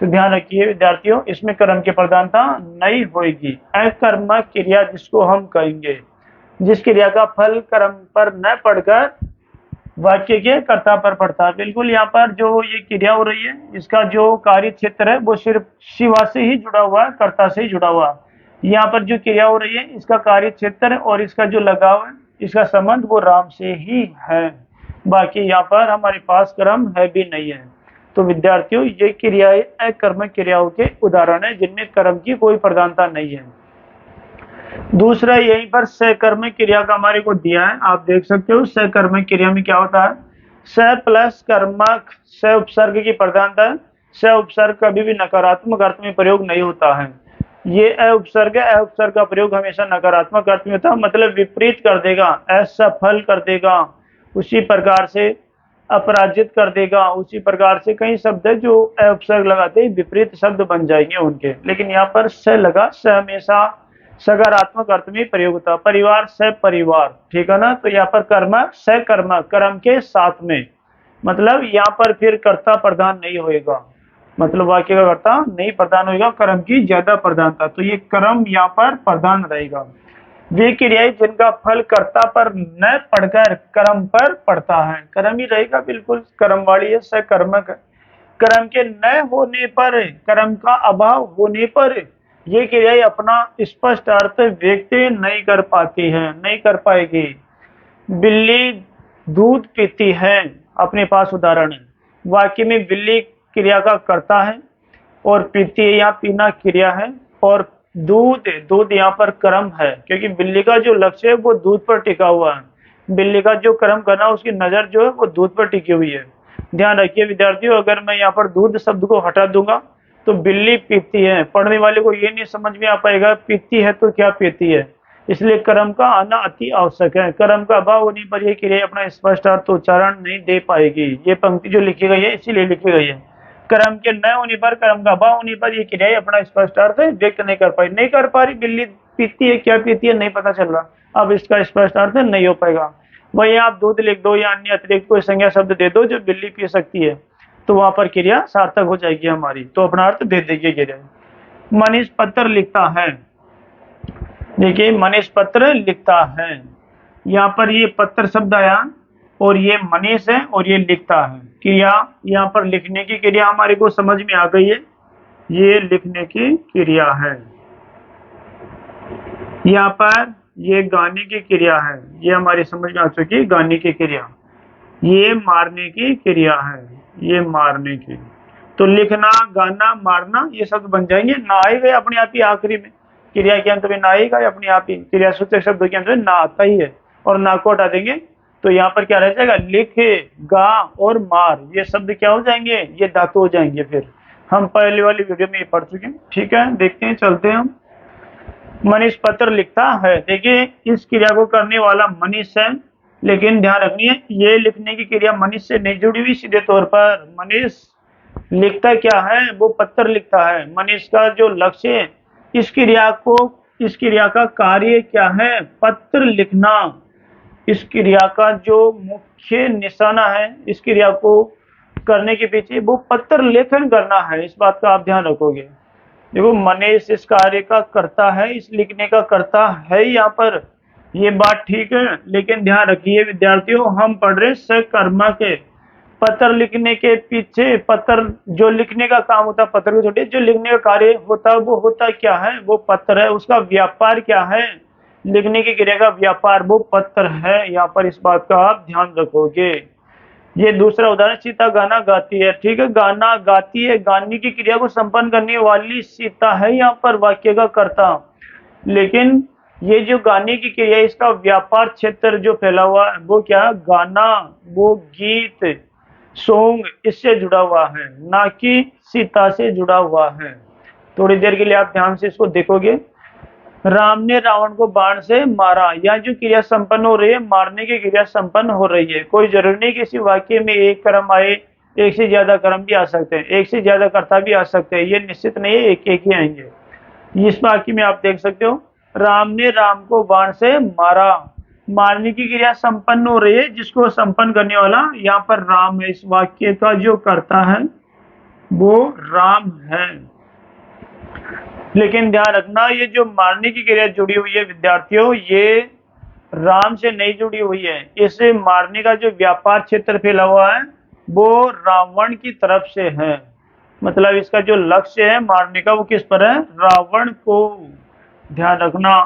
तो ध्यान रखिए विद्यार्थियों, इसमें कर्म की प्रधानता नहीं होगी। अकर्मक क्रिया जिसको हम कहेंगे, जिस क्रिया का फल कर्म पर न पढ़कर वाक्य के कर्ता पर पड़ता है। बिल्कुल यहाँ पर जो ये क्रिया हो रही है इसका जो कार्य क्षेत्र है वो सिर्फ शिवा से ही जुड़ा हुआ है, कर्ता से ही जुड़ा हुआ है। यहाँ पर जो क्रिया हो रही है इसका कार्य क्षेत्र और इसका जो लगाव है, इसका संबंध वो राम से ही है, बाकी यहाँ पर हमारे पास कर्म है भी नहीं है। तो विद्यार्थियों ये क्रियाएं अकर्मक क्रियाओं के उदाहरण है जिनमें कर्म की कोई प्रधानता नहीं है। दूसरा यहीं पर सकर्मक क्रिया का हमारे को दिया है, आप देख सकते हो सकर्मक क्रिया में क्या होता है, स प्लस कर्मक, स उपसर्ग की प्रधानता है। स उपसर्ग कभी भी नकारात्मक अर्थ में प्रयोग नहीं होता है, ये अ उपसर्ग है, अ उपसर्ग का प्रयोग हमेशा नकारात्मक अर्थ में होता है, मतलब विपरीत कर देगा, असफल कर देगा, उसी प्रकार से अपराजित कर देगा, उसी प्रकार से कई शब्द है जो अ उपसर्ग लगाते ही विपरीत शब्द बन जाएंगे उनके। लेकिन यहाँ पर स लगा, स हमेशा सकारात्मक अर्थ में प्रयोग होता, परिवार से परिवार, ठीक है ना। तो यहाँ पर कर्म से कर्म, कर्म के साथ में, मतलब यहाँ पर फिर कर्ता प्रधान नहीं होएगा, मतलब वाक्य का कर्ता नहीं प्रधान होगा, कर्म की ज्यादा प्रधानता, तो ये कर्म यहाँ पर प्रधान रहेगा। वे क्रियाएं जिनका फल कर्ता पर न पढ़कर कर्म पर पड़ता है, कर्म ही रहेगा, बिल्कुल कर्म वाली है, सकर्मक। कर्म के न होने पर, कर्म का अभाव होने पर ये क्रियाएं अपना स्पष्ट अर्थ व्यक्त नहीं कर पाती है, नहीं कर पाएगी। बिल्ली दूध पीती है, अपने पास उदाहरण है, वाक्य में बिल्ली क्रिया का कर्ता है और पीती है यहाँ पीना क्रिया है, और दूध, दूध यहाँ पर कर्म है, क्योंकि बिल्ली का जो लक्ष्य है वो दूध पर टिका हुआ है, बिल्ली का जो कर्म करना उसकी नजर जो है वो दूध पर टिकी हुई है। ध्यान रखिए विद्यार्थियों, अगर मैं यहाँ पर दूध शब्द को हटा दूंगा तो बिल्ली पीती है, पढ़ने वाले को ये नहीं समझ में आ पाएगा पीती है तो क्या पीती है, इसलिए कर्म का आना अति आवश्यक है। कर्म का अभाव होने पर यह क्रिया अपना स्पष्ट अर्थ उच्चारण नहीं दे पाएगी। ये पंक्ति जो लिखी गई है इसीलिए लिखी गई है, कर्म के न होने पर, कर्म का अभाव होने पर ये क्रिया अपना स्पष्ट अर्थ व्यक्त नहीं कर पाई। नहीं कर पा रही, बिल्ली पीती है, क्या पीती है नहीं पता चल रहा, अब इसका स्पष्ट अर्थ नहीं हो पाएगा। वही आप दूध लिख दो या अन्य अतिरिक्त कोई संज्ञा शब्द दे दो जो बिल्ली पी सकती है, तो वहां पर क्रिया सार्थक हो जाएगी हमारी, तो अपना अर्थ दे देगी क्रिया। मनीष पत्र लिखता है, देखिए मनीष पत्र लिखता है, यहाँ पर ये पत्र शब्द आया और ये मनीष है और ये लिखता है। क्रिया यहाँ पर लिखने की क्रिया हमारे को समझ में आ गई है, ये लिखने की क्रिया है। यहाँ पर ये गाने की क्रिया है, ये हमारी समझ में आ चुकी है गाने की क्रिया। ये मारने की क्रिया है, ये मारने की। तो लिखना, गाना, मारना ये शब्द बन जाएंगे। ना आएगा अपने आप ही आखिरी में, क्रिया के अंत में ना आएगा अपने आप ही, क्रिया सूचक शब्द के अंत में ना आता ही है, और ना को हटा देंगे तो यहाँ पर क्या रह जाएगा, लिख, गा और मार, ये शब्द क्या हो जाएंगे, ये धातु हो जाएंगे। फिर हम पहले वाली वीडियो में ये पढ़ चुके हैं। ठीक है, देखते हैं, चलते हैं हम। मनीष पत्र लिखता है, देखिए इस क्रिया को करने वाला मनीष है, लेकिन ध्यान रखनी है ये लिखने की क्रिया मनीष से नहीं जुड़ी हुई सीधे तौर पर। मनीष लिखता क्या है, वो पत्र लिखता है। मनीष का जो लक्ष्य है, इस क्रिया को, इस क्रिया का कार्य क्या है, पत्र लिखना। इस क्रिया का जो मुख्य निशाना है, इस क्रिया को करने के पीछे वो पत्र लेखन करना है, इस बात का आप ध्यान रखोगे। देखो मनीष इस कार्य का करता है, इस लिखने का करता है, यहाँ पर ये बात ठीक है, लेकिन ध्यान रखिए विद्यार्थियों, हम पढ़ रहे सकर्मक के। पत्र लिखने के पीछे, पत्र जो लिखने का काम होता है, पत्र को छोड़िए, जो लिखने का कार्य होता है वो होता क्या है, वो पत्र है। उसका व्यापार क्या है, लिखने की क्रिया का व्यापार वो पत्र है। यहाँ पर इस बात का आप ध्यान रखोगे। ये दूसरा उदाहरण, सीता गाना गाती है। ठीक है, गाना गाती है, गाने की क्रिया को संपन्न करने वाली सीता है यहाँ पर वाक्य का कर्ता। लेकिन ये जो गाने की क्रिया, इसका व्यापार क्षेत्र जो फैला हुआ है वो क्या, गाना, वो गीत, सॉन्ग, इससे जुड़ा हुआ है, ना कि सीता से जुड़ा हुआ है। थोड़ी देर के लिए आप ध्यान से इसको देखोगे। राम ने रावण को बाण से मारा, यह जो क्रिया संपन्न हो रही है, मारने की क्रिया संपन्न हो रही है। कोई जरूरी नहीं किसी वाक्य में एक कर्म आए, एक से ज्यादा कर्म भी आ सकते हैं, एक से ज्यादा कर्ता भी आ सकते हैं, ये निश्चित नहीं है एक एक ही आएंगे। इस वाक्य में आप देख सकते हो, राम ने राम को बाण से मारा, मारने की क्रिया संपन्न हो रही है, जिसको संपन्न करने वाला यहाँ पर राम है। इस वाक्य का जो कर्ता है वो राम है। लेकिन ध्यान रखना, ये जो मारने की क्रिया जुड़ी हुई है विद्यार्थियों, ये राम से नहीं जुड़ी हुई है। इस मारने का जो व्यापार क्षेत्र फैला हुआ है वो रावण की तरफ से है, मतलब इसका जो लक्ष्य है मारने का वो किस पर है, रावण को। ध्यान रखना,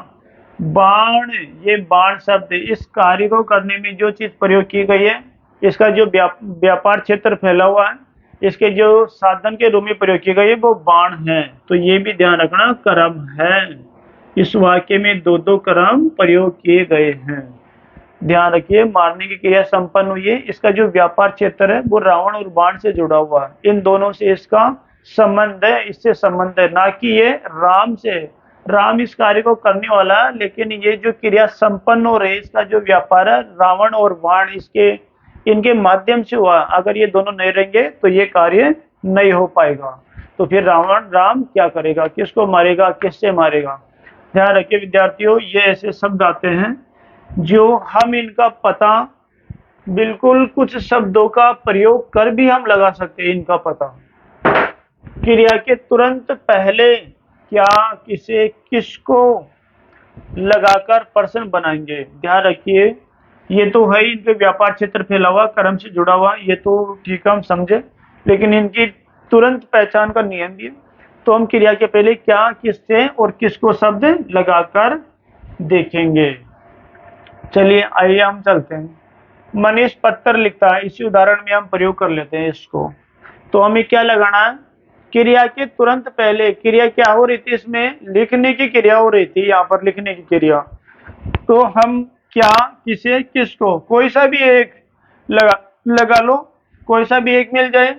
बाण, ये बाण शब्द, इस कार्य को करने में जो चीज प्रयोग की गई है, इसका जो व्यापार क्षेत्र फैला हुआ है, इसके जो साधन के रूप में प्रयोग किए गए वो बाण है। तो ये भी ध्यान रखना, कर्म है। इस वाक्य में दो दो कर्म प्रयोग किए गए हैं। ध्यान रखिए, मारने की क्रिया संपन्न हुई है, इसका जो व्यापार क्षेत्र है वो रावण और बाण से जुड़ा हुआ है। इन दोनों से इसका संबंध है, इससे संबंध है, ना कि ये राम से। राम इस कार्य को करने वाला है, लेकिन ये जो क्रिया संपन्न हो रही है, इसका जो व्यापार है रावण और बाण, इसके, इनके माध्यम से हुआ। अगर ये दोनों नहीं रहेंगे तो ये कार्य नहीं हो पाएगा। तो फिर राम क्या करेगा, किसको मारेगा, किससे मारेगा। ध्यान रखिए विद्यार्थियों, ये ऐसे शब्द आते हैं जो हम इनका पता बिल्कुल कुछ शब्दों का प्रयोग कर भी हम लगा सकते हैं। इनका पता क्रिया के तुरंत पहले क्या, किसे, किसको लगाकर प्रश्न बनाएंगे। ध्यान रखिए, ये तो है ही, इनके व्यापार क्षेत्र फैला हुआ, कर्म से जुड़ा हुआ, ये तो ठीक है हम समझे, लेकिन इनकी तुरंत पहचान का नियम भी है। तो हम क्रिया के पहले क्या, किससे और किसको शब्द लगाकर देखेंगे। चलिए आइए हम चलते हैं। मनीष पत्र लिखता है, इसी उदाहरण में हम प्रयोग कर लेते हैं इसको। तो हमें क्या लगाना है, क्रिया के तुरंत पहले क्रिया क्या हो रही थी, इसमें लिखने की क्रिया हो रही थी, यहाँ पर लिखने की क्रिया। तो हम क्या, किसे, किसको, कोई सा भी एक लगा लो, कोई सा भी एक मिल जाए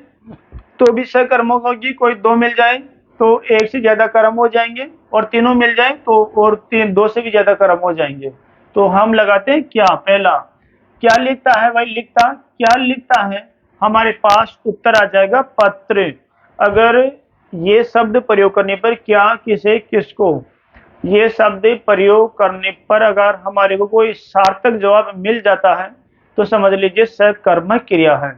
तो भी सकर्मक होगी, कोई दो मिल जाए तो एक से ज्यादा कर्म हो जाएंगे, और तीनों मिल जाए तो और तीन, दो से भी ज्यादा कर्म हो जाएंगे। तो हम लगाते हैं क्या, पहला क्या लिखता है भाई, लिखता क्या लिखता है, हमारे पास उत्तर आ जाएगा पत्र। अगर ये शब्द प्रयोग करने पर क्या, किसे, किसको, ये शब्द प्रयोग करने पर अगर हमारे को कोई सार्थक जवाब मिल जाता है तो समझ लीजिए सकर्मक क्रिया है।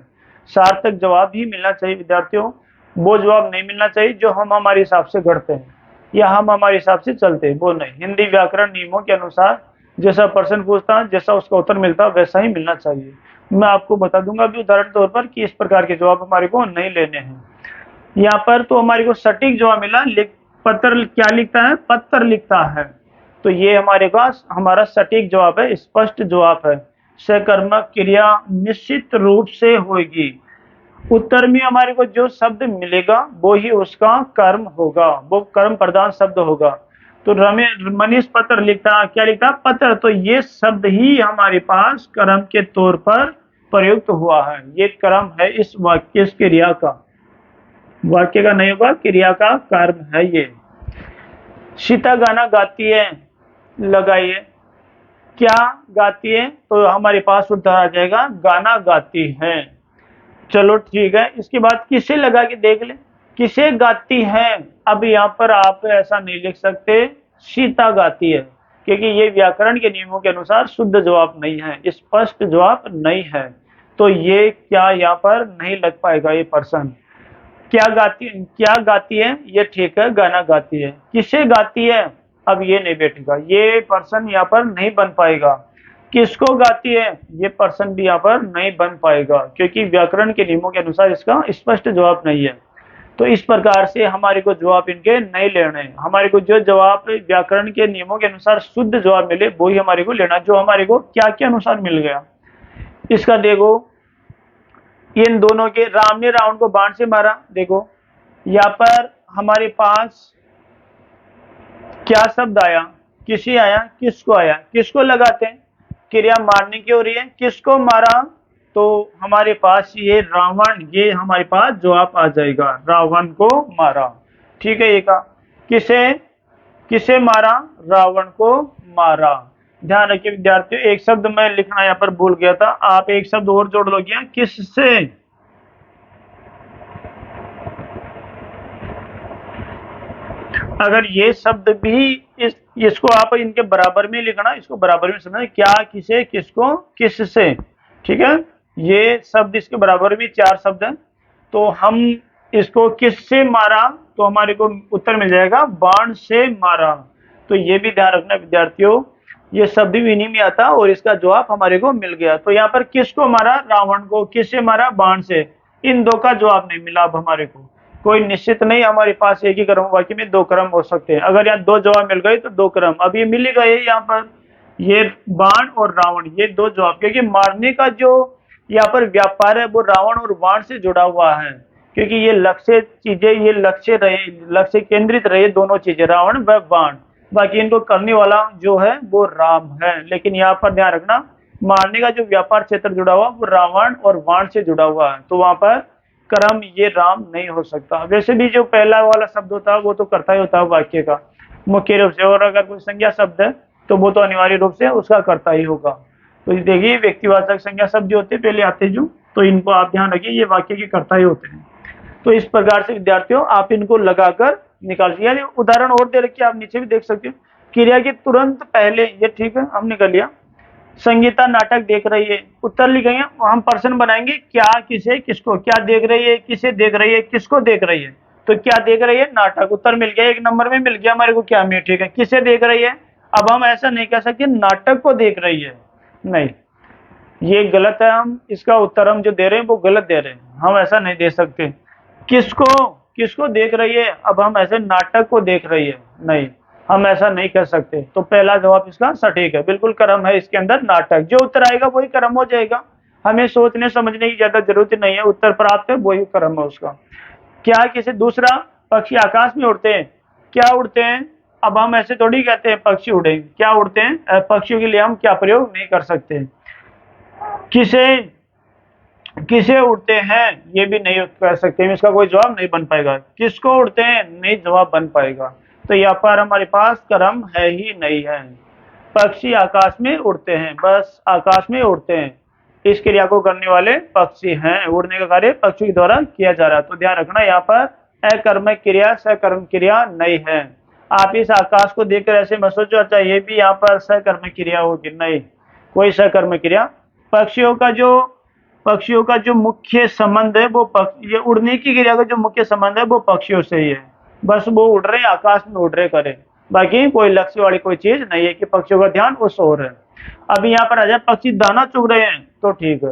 सार्थक जवाब ही मिलना चाहिए विद्यार्थियों, वो जवाब नहीं मिलना चाहिए जो हम हमारे हिसाब से गढ़ते हैं या हम हमारे हिसाब से चलते हैं, वो नहीं। हिंदी व्याकरण नियमों के अनुसार जैसा प्रश्न पूछता है, जैसा उसका उत्तर मिलता है, वैसा ही मिलना चाहिए। मैं आपको बता दूंगा अभी उदाहरण तौर पर कि इस प्रकार के जवाब हमारे को नहीं लेने हैं। यहाँ पर तो हमारे को सटीक जवाब मिला, पत्र क्या लिखता है, पत्र लिखता है, तो ये हमारे पास हमारा सटीक जवाब है, स्पष्ट जवाब है। सकर्मक क्रिया निश्चित रूप से होगी। उत्तर में हमारे को जो शब्द मिलेगा वो ही उसका कर्म होगा, वो कर्म प्रधान शब्द होगा। तो मनीष पत्र लिखता, क्या लिखता, पत्र, तो ये शब्द ही हमारे पास कर्म के तौर पर प्रयुक्त हुआ है। ये कर्म है इस वाक्य, इस क्रिया का, वाक्य का नहीं होगा, क्रिया का कर्म है ये। सीता गाना गाती है, लगाइए क्या गाती है, तो हमारे पास उत्तर आ जाएगा गाना गाती है। चलो ठीक है, इसके बाद किसे लगा के देख ले, किसे गाती है। अब यहाँ पर आप ऐसा नहीं लिख सकते सीता गाती है, क्योंकि ये व्याकरण के नियमों के अनुसार शुद्ध जवाब नहीं है, स्पष्ट जवाब नहीं है, तो ये क्या यहाँ पर नहीं लग पाएगा ये प्रश्न। क्या गाती है, ये ठीक है, गाना गाती है। किसे गाती है, अब ये नहीं बैठेगा, ये प्रश्न यहाँ पर नहीं बन पाएगा। किसको गाती है, ये प्रश्न भी यहाँ पर नहीं बन पाएगा, क्योंकि व्याकरण के नियमों के अनुसार इसका स्पष्ट जवाब नहीं है। तो इस प्रकार से हमारे को जवाब इनके नहीं लेने हैं। हमारे को जो जवाब व्याकरण के नियमों के अनुसार शुद्ध जवाब मिले वो ही हमारे को लेना, जो हमारे को क्या के अनुसार मिल गया। इसका देखो, इन दोनों के, राम ने रावण को बाण से मारा, देखो यहाँ पर हमारे पास क्या शब्द आया, किसी आया, किसको आया, किसको लगाते हैं, क्रिया मारने की हो रही है, किसको मारा, तो हमारे पास ये रावण, ये हमारे पास जवाब आ जाएगा, रावण को मारा। ठीक है, ये का किसे, किसे मारा, रावण को मारा। ध्यान रखिए विद्यार्थियों, एक शब्द मैं लिखना यहाँ पर भूल गया था, आप एक शब्द और जोड़ लोगे, किससे। अगर ये शब्द भी इसको आप इनके बराबर में लिखना, इसको बराबर में समझना, क्या, किसे, किसको, किससे। ठीक है, ये शब्द इसके बराबर में चार शब्द हैं, तो हम इसको किससे मारा, तो हमारे को उत्तर मिल जाएगा बाण से मारा। तो ये भी ध्यान रखना विद्यार्थियों, ये शब्द भी इन्हीं में आता और इसका जवाब हमारे को मिल गया। तो यहाँ पर किसको मारा, रावण को, किससे मारा, बाण से। इन दो का जवाब नहीं मिला। अब हमारे को कोई निश्चित नहीं, हमारे पास एक ही क्रम वाक्य में दो क्रम हो सकते हैं। अगर यहाँ दो जवाब मिल गए तो दो क्रम, अब ये मिल गए यहाँ पर, ये बाण और रावण, ये दो जवाब, क्योंकि मारने का जो यहाँ पर व्यापार है वो रावण और बाण से जुड़ा हुआ है, क्योंकि ये लक्ष्य चीजें, ये लक्ष्य रहे, लक्ष्य केंद्रित रहे दोनों चीजें, रावण व बाण। बाकी इनको करने वाला जो है वो राम है, लेकिन यहाँ पर ध्यान रखना मारने का जो व्यापार क्षेत्र जुड़ा हुआ वो रावण और बाण से जुड़ा हुआ है, तो वहां पर कर्म ये राम नहीं हो सकता। वैसे भी जो पहला वाला शब्द होता है वो तो कर्ता ही होता है वाक्य का मुख्य रूप से, और अगर कोई संज्ञा शब्द है तो वो तो अनिवार्य रूप से उसका कर्ता ही होगा। तो देखिए व्यक्तिवाचक संज्ञा शब्द जो होते हैं पहले आते जो, तो इनको आप ध्यान रखिए, ये वाक्य के कर्ता ही होते हैं। तो इस प्रकार से विद्यार्थियों आप इनको लगाकर निकाल, यानी उदाहरण और दे रखिए, आप नीचे भी देख सकते हो। क्रिया के तुरंत पहले, ये ठीक है हमने कर लिया। संगीता नाटक देख रही है, उत्तर लिखेंगे, हम प्रश्न बनाएंगे क्या, किसे, किसको, क्या देख रही है, किसे देख रही है, किसको देख रही है। तो क्या देख रही है, नाटक, उत्तर मिल गया, एक नंबर में मिल गया हमारे को क्या में। ठीक है, किसे देख रही है, अब हम ऐसा नहीं कह सकते नाटक को देख रही है, नहीं, ये गलत है, हम इसका उत्तर हम जो दे रहे हैं वो गलत दे रहे हैं, हम ऐसा नहीं दे सकते। किसको, किसको देख रही है, अब हम ऐसे नाटक को देख रही है, नहीं, हम ऐसा नहीं कर सकते। तो पहला जवाब इसका सटीक है, बिल्कुल क्रम है इसके अंदर नाटक, जो उत्तर आएगा वही क्रम हो जाएगा, हमें सोचने समझने की ज्यादा जरूरत नहीं है, उत्तर प्राप्त है वही क्रम है उसका। क्या, किसे, दूसरा, पक्षी आकाश में उड़ते हैं, क्या उड़ते हैं, अब हम ऐसे थोड़ी कहते हैं पक्षी उड़े, क्या उड़ते हैं, पक्षियों के लिए हम क्या प्रयोग नहीं कर सकते। किसे, किसे उड़ते हैं, ये भी नहीं कर सकते, इसका कोई जवाब नहीं बन पाएगा। किसको उड़ते हैं, नहीं जवाब बन पाएगा, तो यहाँ पर हमारे पास क्रम है ही नहीं है। पक्षी आकाश में उड़ते हैं, बस आकाश में उड़ते हैं, इस क्रिया को करने वाले पक्षी हैं, उड़ने का कार्य पक्षी के द्वारा किया जा रहा है। तो ध्यान रखना यहाँ पर अकर्मक क्रिया सकर्मक क्रिया नहीं है। आप इस आकाश को देखकर ऐसे मत सोचो अच्छा ये भी यहाँ पर सकर्मक क्रिया होगी, नहीं, कोई सकर्मक क्रिया। पक्षियों का जो मुख्य संबंध है वो ये उड़ने की क्रिया का जो मुख्य संबंध है वो पक्षियों से ही है। बस वो उड़ रहे, आकाश में उड़ रहे करे, बाकी कोई लक्ष्य वाली कोई चीज नहीं है कि पक्षियों का ध्यान उस ओर है। अब यहाँ पर आ जाए पक्षी दाना चुग रहे हैं तो ठीक है,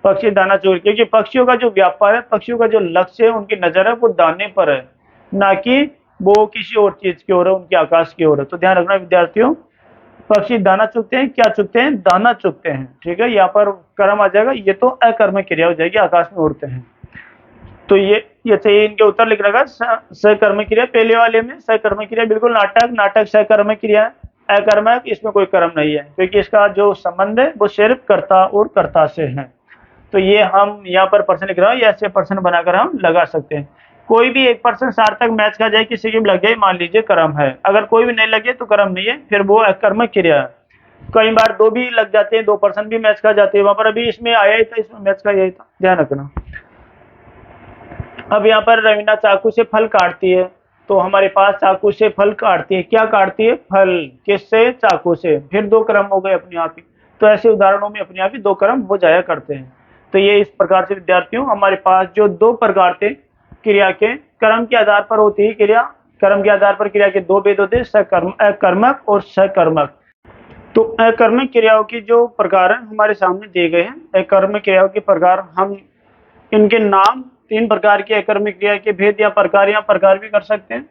पक्षी दाना चुग, क्योंकि पक्षियों का जो व्यापार है, पक्षियों का जो लक्ष्य है, उनकी नजर है वो दाने पर है, ना कि वो किसी और चीज की ओर है, उनके आकाश की ओर है। तो ध्यान रखना विद्यार्थियों, पक्षी दाना चुगते हैं, क्या चुगते हैं? दाना चुगते हैं, ठीक है। यहाँ पर कर्म आ जाएगा, ये तो अकर्मक क्रिया हो जाएगी, आकाश में उड़ते हैं। तो ये चाहिए, इनके उत्तर लिख रखा सकर्मक क्रिया। पहले वाले में सकर्मक क्रिया बिल्कुल नाटक सकर्मक क्रिया है, अकर्मक इसमें कोई कर्म नहीं है, क्योंकि इसका जो संबंध है वो सिर्फ कर्ता और कर्ता से है। तो ये हम यहाँ पर प्रश्न लिख रहा हूँ, ऐसे प्रश्न बनाकर हम लगा सकते हैं। कोई भी एक पर्सन सार्थक मैच खा जाए, किसी की भी लग जाए, मान लीजिए कर्म है, अगर कोई भी नहीं लगे तो कर्म नहीं है, फिर वो अकर्मक क्रिया है। कई बार दो भी लग जाते हैं, 2% भी मैच खा जाते हैं, वहां पर अभी इसमें आया ही था, इसमें मैच का यही था, ध्यान रखना। अब यहाँ पर रवीना चाकू से फल काटती है, तो हमारे पास चाकू से फल काटती है, क्या काटती है? फल। किससे? चाकू से। फिर 2 कर्म हो गए अपने आप ही। तो ऐसे उदाहरणों में अपने आप ही 2 कर्म हो जाया करते हैं। तो ये इस प्रकार से विद्यार्थियों हमारे पास जो 2 प्रकार थे क्रिया के, कर्म के आधार पर होती है क्रिया, कर्म के आधार पर क्रिया के 2 भेद होते हैं, अकर्मक और सकर्मक। तो अकर्मक क्रियाओं की जो प्रकार है हमारे सामने दिए गए हैं। अकर्मक क्रियाओं के प्रकार, हम इनके नाम 3 प्रकार की अकर्मक क्रिया के भेद या प्रकार भी कर सकते हैं।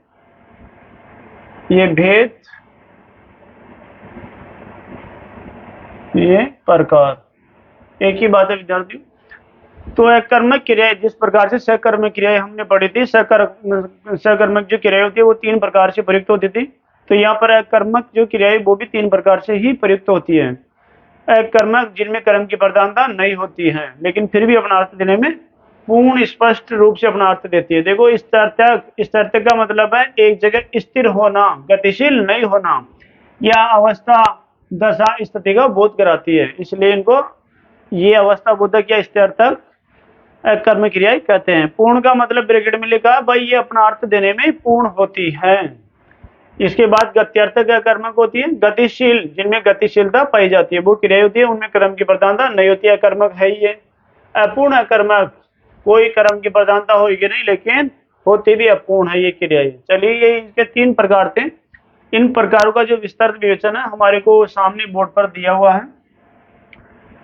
ये भेद, ये प्रकार, एक ही बात है विद्यार्थियों। तो अकर्मक क्रिया जिस प्रकार से सकर्मक क्रियाएं हमने पढ़ी थी, सकर्मक जो क्रियाएं होती है वो 3 प्रकार से प्रयुक्त होती थी। तो यहाँ पर अकर्मक जो क्रियाएं वो भी 3 प्रकार से ही प्रयुक्त होती है। अकर्मक जिनमें कर्म की प्रधानता नहीं होती है, लेकिन फिर भी अपना अर्थ देने में पूर्ण स्पष्ट रूप से अपना अर्थ देती है। देखो स्थिरतक का मतलब है एक जगह स्थिर होना, गतिशील नहीं होना, या अवस्था दशा स्थिति का बोध कराती है, इसलिए इनको ये अवस्था बोधक या स्थिरतक कर्म क्रियाएं कहते हैं। पूर्ण का मतलब ब्रैकेट में लिखा भाई, ये अपना अर्थ देने में पूर्ण होती है। इसके बाद गत्यर्थक अकर्मक होती है, गतिशील जिनमें गतिशीलता पाई जाती है, वो क्रिया होती है, उनमें कर्म की प्रधानता नहीं होती है, अकर्मक है ही है। अपूर्ण अकर्मक, कोई कर्म की प्रधानता होगी नहीं, लेकिन होती भी अपूर्ण है ये क्रियाएं। चलिए, ये इसके 3 प्रकार थे। इन प्रकारों का जो विस्तृत विवेचन है हमारे को सामने बोर्ड पर दिया हुआ है।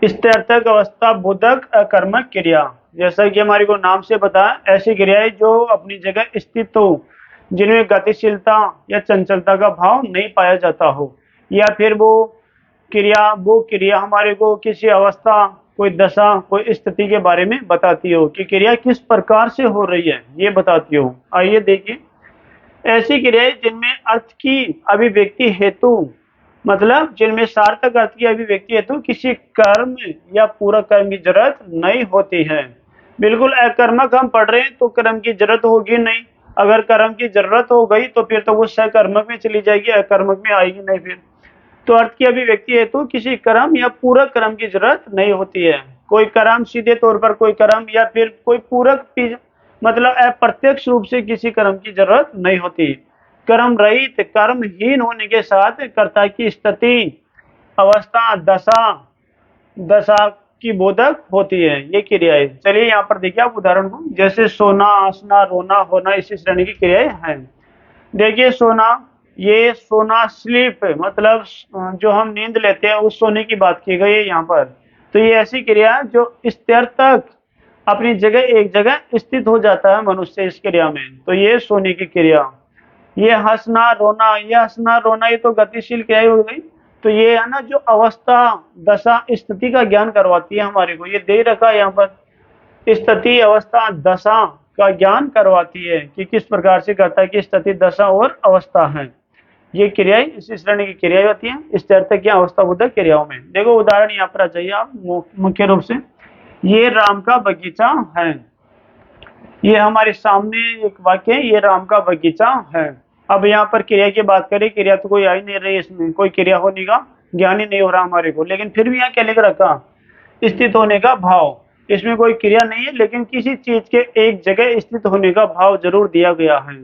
स्थिरतक अवस्था बोधक अकर्मक क्रिया, जैसा कि हमारे को नाम से पता है, ऐसी क्रियाएं जो अपनी जगह स्थित हो, जिनमें गतिशीलता या चंचलता का भाव नहीं पाया जाता हो, या फिर वो क्रिया हमारे को किसी अवस्था, कोई दशा, कोई स्थिति के बारे में बताती हो कि क्रिया किस प्रकार से हो रही है, ये बताती हो। आइए देखिए, ऐसी क्रियाएं जिनमें अर्थ की अभिव्यक्ति हेतु, मतलब जिनमें सार्थक अर्थ की अभिव्यक्ति हेतु किसी कर्म या पूरा कर्म की जरूरत नहीं होती है। बिल्कुल अकर्मक हम पढ़ रहे हैं तो कर्म की जरूरत होगी नहीं, अगर कर्म की जरूरत हो गई तो फिर तो वो सकर्मक में चली जाएगी, अकर्मक में आएगी नहीं। फिर तो अर्थ की अभिव्यक्ति हेतु किसी कर्म या पूरक कर्म की जरूरत नहीं होती है। कोई कर्म सीधे तौर पर कोई कर्म या फिर कोई पूरक, मतलब अप्रत्यक्ष रूप से किसी कर्म की जरूरत नहीं होती। कर्म रहित, कर्महीन होने के साथ कर्ता की स्थिति, अवस्था, दशा की बोधक होती है ये क्रियाएं। चलिए यहाँ पर देखिए आप उदाहरण को, जैसे सोना, हंसना, रोना, होना, इसी श्रेणी की क्रियाएं हैं। देखिए सोना, ये सोना स्लीप, मतलब जो हम नींद लेते हैं उस सोने की बात की गई है यहाँ पर। तो ये ऐसी क्रिया जो स्थिर तक अपनी जगह एक जगह स्थित हो जाता है मनुष्य इस क्रिया में, तो ये सोने की क्रिया। ये हंसना रोना, ये तो गतिशील क्रिया हो गई। तो ये है ना जो अवस्था, दशा, स्थिति का ज्ञान करवाती है हमारे को, ये दे रखा है यहाँ पर, स्थिति, अवस्था, दशा का ज्ञान करवाती है कि किस प्रकार से करता है कि स्थिति, दशा और अवस्था है। ये क्रियाएं इसी श्रेणी की क्रियाएं होती हैं स्थिरतक या अवस्था बोधक क्रियाओं में। देखो उदाहरण यहाँ पर आ जाइए आप मुख्य रूप से, ये राम का बगीचा है, ये हमारे सामने एक वाक्य है, ये राम का बगीचा है। अब यहाँ पर क्रिया की बात करें, क्रिया तो कोई आ ही नहीं रही, इसमें कोई क्रिया होने का ज्ञान ही नहीं हो रहा हमारे को, लेकिन फिर भी यहाँ क्या लिख रखा? स्थित होने का भाव। इसमें कोई क्रिया नहीं है, लेकिन किसी चीज के एक जगह स्थित होने का भाव जरूर दिया गया है,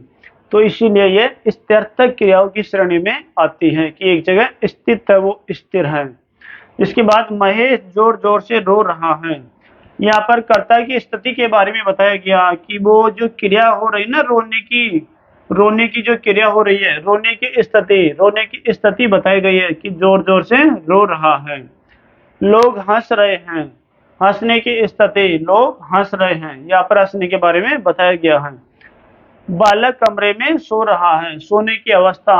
तो इसीलिए ये स्थित्यर्थक क्रियाओं की श्रेणी में आती है कि एक जगह स्थित है, वो स्थिर है। इसके बाद महेश जोर जोर से रो रहा है। यहाँ पर कर्ता की स्थिति के बारे में बताया गया कि वो जो क्रिया हो रही ना, रोने की जो क्रिया हो रही है, रोने की स्थिति बताई गई है कि जोर जोर से रो रहा है। लोग हंस रहे हैं, हंसने की स्थिति, लोग हंस रहे हैं, यहाँ पर हंसने के बारे में बताया गया है। बालक कमरे में सो रहा है, सोने की अवस्था,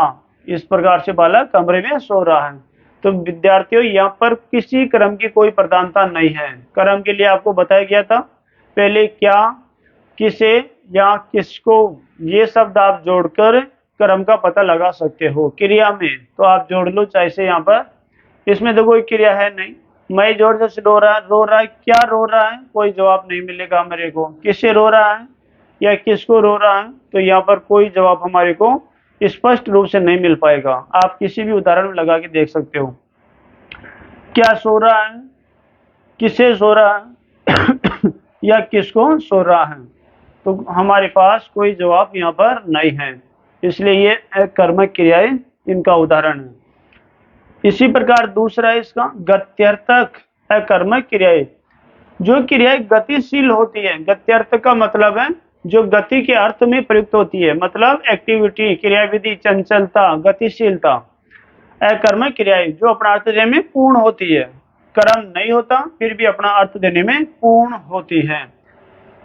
इस प्रकार से बालक कमरे में सो रहा है। तो विद्यार्थियों, यहाँ पर किसी क्रम की कोई प्रधानता नहीं है। क्रम के लिए आपको बताया गया था पहले क्या, किसे या किसको, ये शब्द आप जोड़कर क्रम का पता लगा सकते हो। क्रिया में तो आप जोड़ लो चाहे से, यहाँ पर इसमें तो कोई क्रिया है नहीं। मैं जोर जोर से रो रहा है, क्या रो रहा है, कोई जवाब नहीं मिलेगा मेरे को। किससे रो रहा है या किसको रो रहा है, तो यहाँ पर कोई जवाब हमारे को स्पष्ट रूप से नहीं मिल पाएगा। आप किसी भी उदाहरण में लगा के देख सकते हो। क्या सो रहा है, किसे सो रहा है या किसको सो रहा है, तो हमारे पास कोई जवाब यहाँ पर नहीं है, इसलिए ये अकर्मक क्रियाएं इनका उदाहरण है। इसी प्रकार दूसरा है इसका गत्यर्थक अकर्मक क्रियाएं। जो क्रियाएं गतिशील होती है, गत्यर्थक का मतलब है जो गति के अर्थ में प्रयुक्त होती है, मतलब एक्टिविटी, क्रियाविधि, चंचलता, गतिशीलता। अकर्मक क्रियाएं जो अपना अर्थ देने में पूर्ण होती है, कर्म नहीं होता फिर भी अपना अर्थ देने में पूर्ण होती है।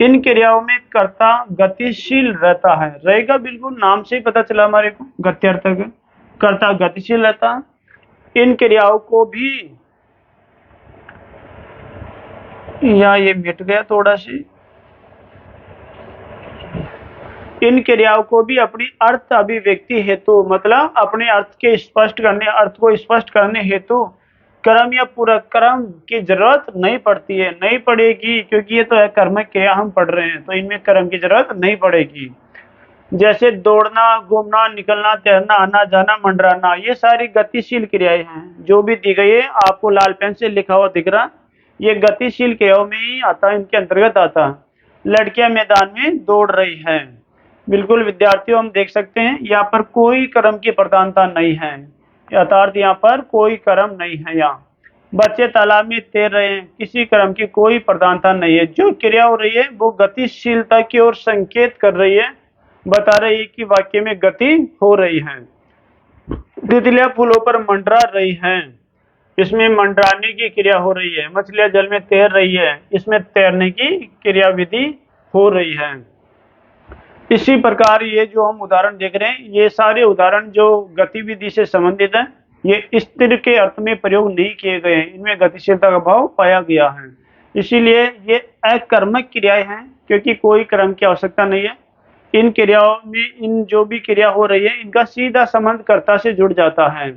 इन क्रियाओं में कर्ता गतिशील रहता है, रहेगा, बिल्कुल नाम से ही पता चला हमारे को, गत्यर्थक कर्ता गतिशील रहता है। इन क्रियाओं को भी, या ये मिट गया थोड़ा सी, इन क्रियाओं को भी अपनी अर्थ अभिव्यक्ति हेतु, मतलब अपने अर्थ को स्पष्ट करने हेतु कर्म या पूरक कर्म की जरूरत नहीं पड़ती है, नहीं पड़ेगी, क्योंकि ये तो है कर्म क्रिया हम पढ़ रहे हैं, तो इनमें कर्म की जरूरत नहीं पड़ेगी। जैसे दौड़ना, घूमना, निकलना, तैरना, आना जाना, मंडराना, ये सारी गतिशील क्रियाएं हैं। जो भी दी गई है आपको लाल पेन से लिखा हुआ दिख रहा, ये गतिशील क्रियाओं में ही आता है, इनके अंतर्गत आता है। लड़कियां मैदान में दौड़ रही है, बिल्कुल विद्यार्थियों हम देख सकते हैं यहाँ पर कोई कर्म की प्रधानता नहीं है, अर्थात यहाँ पर कोई कर्म नहीं है। यहाँ बच्चे तालाब में तैर रहे हैं, किसी कर्म की कोई प्रधानता नहीं है। जो क्रिया हो रही है वो गतिशीलता की ओर संकेत कर रही है, बता रही है कि वाक्य में गति हो रही है। तितलियां फूलों पर मंडरा रही हैं, इसमें मंडराने की क्रिया हो रही है। मछलियां जल में तैर रही है, इसमें तैरने की क्रियाविधि हो रही है। इसी प्रकार ये जो हम उदाहरण देख रहे हैं, ये सारे उदाहरण जो गतिविधि से संबंधित है, ये स्थिर के अर्थ में प्रयोग नहीं किए गए हैं, इनमें गतिशीलता का भाव पाया गया है। इसीलिए ये अकर्मक क्रियाएं हैं, क्योंकि कोई कर्म की आवश्यकता नहीं है। इन क्रियाओं में, इन जो भी क्रिया हो रही है, इनका सीधा संबंध कर्ता से जुड़ जाता है।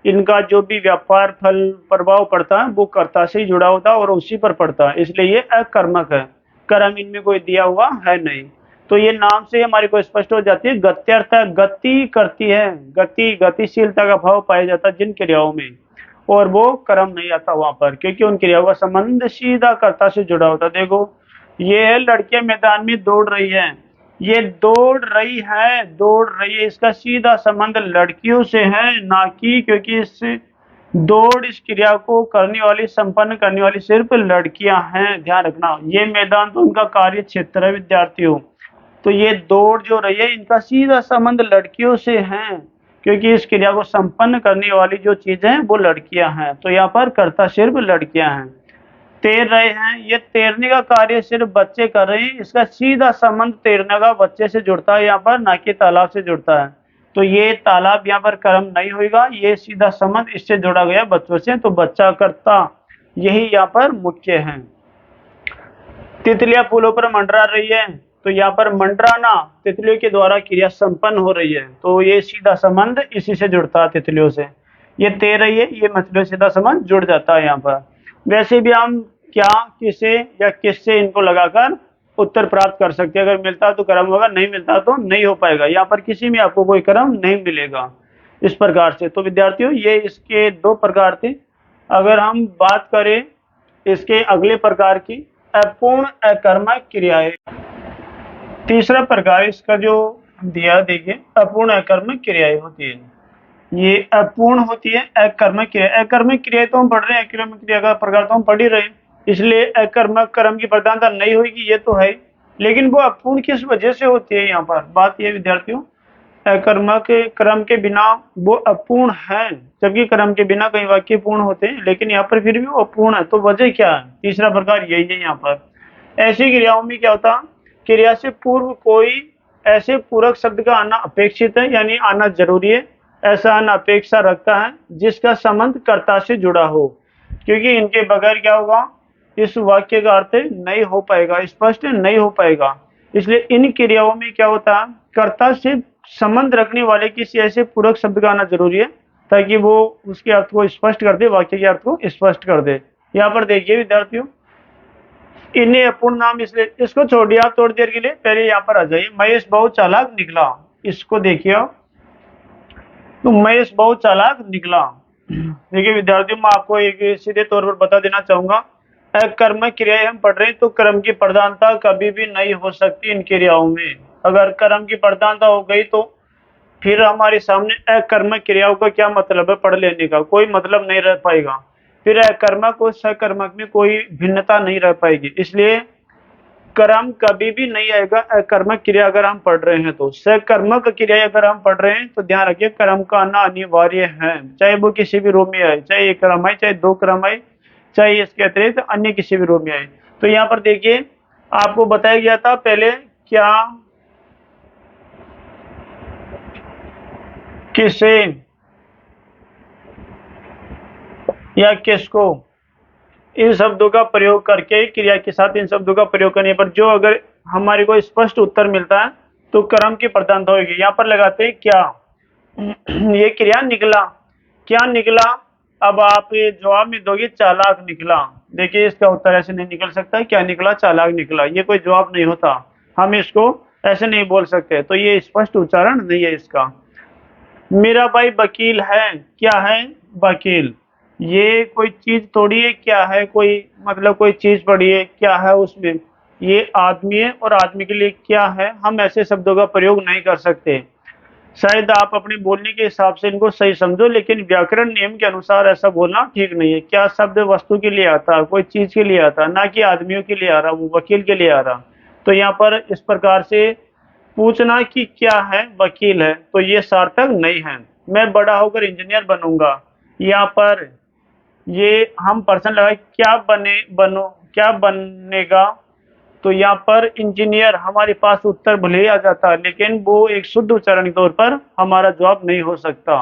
इनका जो भी व्यापार फल प्रभाव पड़ता है वो कर्ता से ही जुड़ा होता है और उसी पर पड़ता है, इसलिए ये अकर्मक है, कर्म इनमें कोई दिया हुआ है नहीं। तो ये नाम से हमारे को स्पष्ट हो जाती है, गत्यर्था गति करती है, गतिशीलता का भाव पाया जाता है जिन क्रियाओं में, और वो कर्म नहीं आता वहां पर, क्योंकि उन क्रियाओं का संबंध सीधा कर्ता से जुड़ा होता है। देखो ये है, लड़कियां मैदान में दौड़ रही है, ये दौड़ रही है, इसका सीधा संबंध लड़कियों से है, ना कि, क्योंकि इस दौड़ इस क्रिया को करने वाली, संपन्न करने वाली सिर्फ लड़कियां हैं, ध्यान रखना। ये मैदान तो उनका कार्य क्षेत्र है विद्यार्थियों, तो ये दौड़ जो रही है इनका सीधा संबंध लड़कियों से है, क्योंकि इस क्रिया को संपन्न करने वाली जो चीजें हैं वो लड़कियां हैं, तो यहाँ पर कर्ता सिर्फ लड़कियां हैं। तैर रहे हैं, ये तैरने का कार्य सिर्फ बच्चे कर रहे हैं, इसका सीधा संबंध तैरने का बच्चे से जुड़ता है यहाँ पर, ना कि तालाब से जुड़ता है। तो ये तालाब यहाँ पर कर्म नहीं होगा, ये सीधा संबंध इससे जुड़ा गया बच्चों से, तो बच्चा कर्ता यही यहाँ पर मुख्य है। तितलियां फूलों पर मंडरा रही है, तो यहाँ पर मंडराना तितलियों के द्वारा क्रिया संपन्न हो रही है, तो ये सीधा संबंध इसी से जुड़ता है तितलियों से। ये तैर रही है, ये मछलियों से सीधा संबंध जुड़ जाता है यहाँ पर। वैसे भी हम क्या, किसे या किससे इनको लगाकर उत्तर प्राप्त कर सकते हैं, अगर मिलता तो कर्म होगा, नहीं मिलता तो नहीं हो पाएगा। यहाँ पर किसी में आपको कोई कर्म नहीं मिलेगा इस प्रकार से। तो विद्यार्थियों ये इसके दो प्रकार थे। अगर हम बात करें इसके अगले प्रकार की, अपूर्ण अकर्मक क्रियाएं। तीसरा प्रकार इसका जो दिया, देखिए अपूर्ण अकर्मक क्रियाएं होती है, ये अपूर्ण होती है अकर्मक क्रिया। अकर्मक क्रिया तो हम पढ़ रहे हैं, अकर्मक क्रिया का प्रकार तो हम पढ़ ही रहे हैं, इसलिए अकर्मक कर्म की प्रधानता नहीं होगी, ये तो है। लेकिन वो अपूर्ण किस वजह से होती है, यहाँ पर बात ये विद्यार्थियों, कर्मक क्रम के बिना वो अपूर्ण है, जबकि क्रम के बिना कई वाक्य पूर्ण होते हैं, लेकिन यहाँ पर फिर भी वो अपूर्ण है। तो वजह क्या है? तीसरा प्रकार यही है। यहाँ पर ऐसी क्रियाओं में क्या होता, क्रिया से पूर्व कोई ऐसे पूरक शब्द का आना अपेक्षित है, यानी आना जरूरी है, ऐसा आना अपेक्षा रखता है जिसका संबंध कर्ता से जुड़ा हो, क्योंकि इनके बगैर क्या होगा, इस वाक्य का अर्थ नहीं हो पाएगा, स्पष्ट नहीं हो पाएगा। इसलिए इन क्रियाओं में क्या होता है, कर्ता से संबंध रखने वाले किसी ऐसे पूरक शब्द का आना जरूरी है, ताकि वो उसके अर्थ को स्पष्ट कर दे, वाक्य के अर्थ को स्पष्ट कर दे। यहाँ पर देखिए विद्यार्थियों, इन्हें अपूर्ण नाम, इसलिए इसको छोड़ दिया थोड़ी देर के लिए, पहले यहाँ पर आ जाइए। महेश बहुत चालाक निकला, इसको देखिए, तो महेश बहुत चालाक निकला। देखिए विद्यार्थियों, मैं आपको एक सीधे तौर पर बता देना चाहूंगा, अकर्मक क्रियाएं हम पढ़ रहे हैं तो क्रम की प्रधानता कभी भी नहीं हो सकती इन क्रियाओं में। अगर क्रम की प्रधानता हो गई तो फिर हमारे सामने अकर्मक क्रियाओं का क्या मतलब है, पढ़ लेने का कोई मतलब नहीं रह पाएगा, फिर अकर्मक और सकर्मक में कोई भिन्नता नहीं रह पाएगी। इसलिए कर्म कभी भी नहीं आएगा अकर्मक क्रिया अगर हम पढ़ रहे हैं तो। सकर्मक क्रिया अगर हम पढ़ रहे हैं तो ध्यान रखिए कर्म का आना अनिवार्य है, चाहे वो किसी भी रूप में आए, चाहे एक क्रम आए, चाहे दो क्रम आए, चाहे इसके अतिरिक्त अन्य किसी भी रूप में आए। तो यहाँ पर देखिए, आपको बताया गया था पहले क्या, किसे या किसको, इन शब्दों का प्रयोग करके, क्रिया के साथ इन शब्दों का प्रयोग करने पर जो अगर हमारे को स्पष्ट उत्तर मिलता है तो कर्म की प्रधानता होगी। यहाँ पर लगाते हैं क्या, ये क्रिया निकला, क्या निकला, अब आप ये जवाब में दोगे चालाक निकला। देखिए इसका उत्तर ऐसे नहीं निकल सकता है, क्या निकला, चालाक निकला, ये कोई जवाब नहीं होता, हम इसको ऐसे नहीं बोल सकते, तो ये स्पष्ट उच्चारण नहीं है इसका। मेरा भाई वकील है, क्या है, वकील, ये कोई चीज थोड़ी है, क्या है कोई मतलब कोई चीज पड़ी है, क्या है उसमें, ये आदमी है और आदमी के लिए क्या है, हम ऐसे शब्दों का प्रयोग नहीं कर सकते। शायद आप अपने बोलने के हिसाब से इनको सही समझो, लेकिन व्याकरण नियम के अनुसार ऐसा बोलना ठीक नहीं है। क्या शब्द वस्तु के लिए आता है, कोई चीज के लिए आता है, ना कि आदमियों के लिए आ रहा, वो वकील के लिए आ रहा। तो यहाँ पर इस प्रकार से पूछना कि क्या है, वकील है, तो ये सार्थक नहीं है। मैं बड़ा होकर इंजीनियर बनूंगा, यहाँ पर ये हम पर्सन लगाए, क्या बनो, क्या बनेगा, तो यहाँ पर इंजीनियर हमारे पास उत्तर भले ही आ जाता है, लेकिन वो एक शुद्ध उच्चारण के तौर पर हमारा जवाब नहीं हो सकता।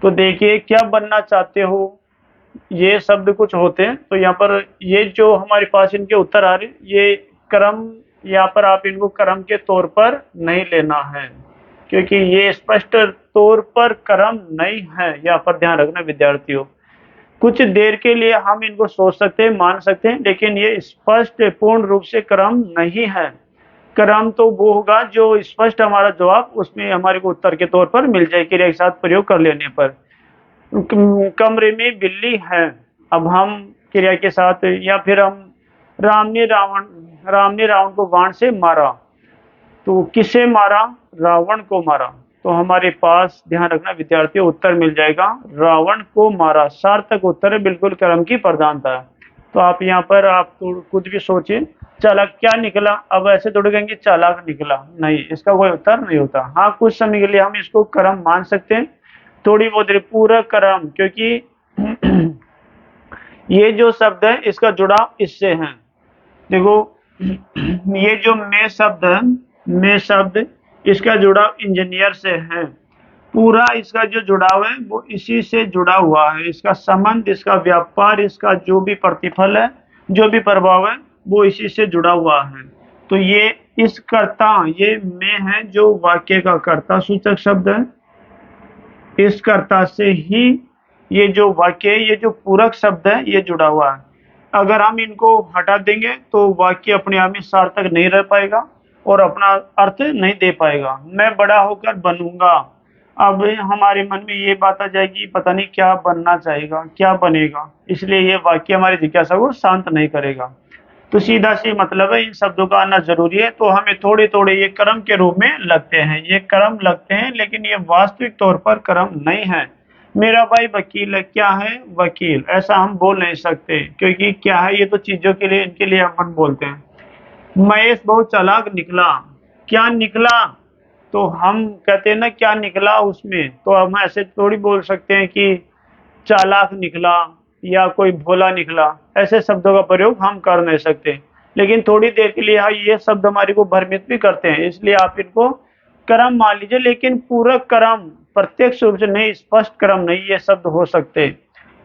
तो देखिए, क्या बनना चाहते हो, ये शब्द कुछ होते हैं, तो यहाँ पर ये जो हमारे पास इनके उत्तर आ रहे, ये क्रम, यहाँ पर आप इनको क्रम के तौर पर नहीं लेना है, क्योंकि ये स्पष्ट तौर पर क्रम नहीं है। यहाँ पर ध्यान रखना विद्यार्थियों, कुछ देर के लिए हम इनको सोच सकते हैं, मान सकते हैं, लेकिन ये स्पष्ट पूर्ण रूप से क्रम नहीं है। क्रम तो वो होगा जो स्पष्ट हमारा जवाब उसमें हमारे को उत्तर के तौर पर मिल जाए क्रिया के साथ प्रयोग कर लेने पर। कमरे में बिल्ली है, अब हम क्रिया के साथ, या फिर हम राम ने रावण को बाण से मारा, तो किसे मारा, रावण को मारा, तो हमारे पास ध्यान रखना विद्यार्थियों उत्तर मिल जाएगा रावण को मारा, सार्थक उत्तर है, बिल्कुल क्रम की प्रधानता है। तो आप यहाँ पर आप तो कुछ भी सोचिए, चालाक क्या निकला, अब ऐसे थोड़ी कहेंगे चालाक निकला, नहीं, इसका कोई उत्तर नहीं होता। हाँ, कुछ समय के लिए हम इसको क्रम मान सकते हैं, थोड़ी बहुत देर पूरा क्रम, क्योंकि ये जो शब्द है इसका जुड़ाव इससे है। देखो ये जो मैं शब्द है, मैं शब्द, इसका जुड़ाव इंजीनियर से है, पूरा इसका जो जुड़ाव है वो इसी से जुड़ा हुआ है, इसका संबंध, इसका व्यापार, इसका जो भी प्रतिफल है, जो भी प्रभाव है, वो इसी से जुड़ा हुआ है। तो ये इस कर्ता, ये मैं है जो वाक्य का कर्ता सूचक शब्द है, इस कर्ता से ही ये जो वाक्य है, ये जो पूरक शब्द है, ये जुड़ा हुआ है। अगर हम इनको हटा देंगे तो वाक्य अपने आप में सार्थक नहीं रह पाएगा और अपना अर्थ नहीं दे पाएगा। मैं बड़ा होकर बनूंगा, अब हमारे मन में ये बात आ जाएगी, पता नहीं क्या बनना चाहेगा, क्या बनेगा, इसलिए ये वाक्य हमारी जिज्ञासा को शांत नहीं करेगा। तो सीधा सी मतलब है इन शब्दों का आना जरूरी है। तो हमें थोड़े थोड़े ये कर्म के रूप में लगते हैं, ये कर्म लगते हैं, लेकिन ये वास्तविक तौर पर कर्म नहीं है। मेरा भाई वकील है, क्या है? वकील। ऐसा हम बोल नहीं सकते, क्योंकि क्या है, ये तो चीजों के लिए, इनके लिए अपन बोलते हैं। महेश बहुत चालाक निकला। क्या निकला? तो हम कहते हैं ना क्या निकला उसमें, तो हम ऐसे थोड़ी बोल सकते हैं कि चालाक निकला या कोई भोला निकला। ऐसे शब्दों का प्रयोग हम कर नहीं सकते। लेकिन थोड़ी देर के लिए हाँ ये शब्द हमारे को भ्रमित भी करते हैं, इसलिए आप इनको कर्म मान लीजिए, लेकिन पूरक कर्म, प्रत्यक्ष रूप से नहीं, स्पष्ट कर्म नहीं ये शब्द हो सकते।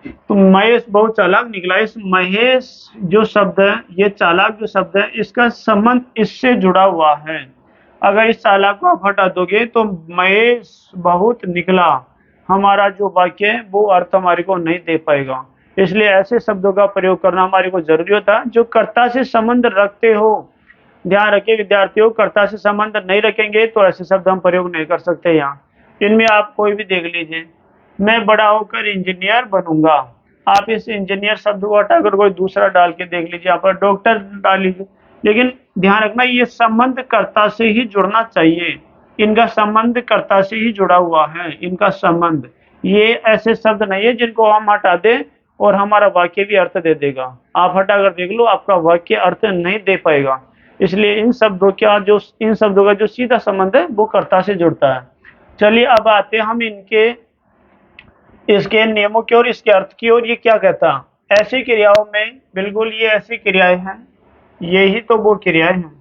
तो महेश बहुत चालाक निकला, इस महेश जो शब्द है, ये चालाक जो शब्द है, इसका संबंध इससे जुड़ा हुआ है। अगर इस चालाक को आप हटा दोगे तो महेश बहुत निकला, हमारा जो वाक्य है वो अर्थ हमारे को नहीं दे पाएगा। इसलिए ऐसे शब्दों का प्रयोग करना हमारे को जरूरी होता है जो कर्ता से संबंध रखते हो। ध्यान रखिए विद्यार्थियों, कर्ता से संबंध नहीं रखेंगे तो ऐसे शब्द हम प्रयोग नहीं कर सकते। यहाँ इनमें आप कोई भी देख लीजिए, मैं बड़ा होकर इंजीनियर बनूंगा। आप इस इंजीनियर शब्द को हटाकर कोई दूसरा डाल के देख लीजिए, यहाँ पर डॉक्टर डाल लीजिए, लेकिन ध्यान रखना ये संबंध कर्ता से ही जुड़ना चाहिए। इनका संबंध कर्ता से ही जुड़ा हुआ है, इनका संबंध। ये ऐसे शब्द नहीं है जिनको हम हटा दें और हमारा वाक्य भी अर्थ दे देगा। आप हटाकर देख लो, आपका वाक्य अर्थ नहीं दे पाएगा। इसलिए इन शब्दों का जो सीधा संबंध है वो कर्ता से जुड़ता है। चलिए अब आते हैं हम इनके इसके नियमों की ओर, इसके अर्थ की ओर। ये क्या कहता है? ऐसी क्रियाओं में, बिल्कुल ये ऐसी क्रियाएं हैं, यही तो वो क्रियाएं हैं।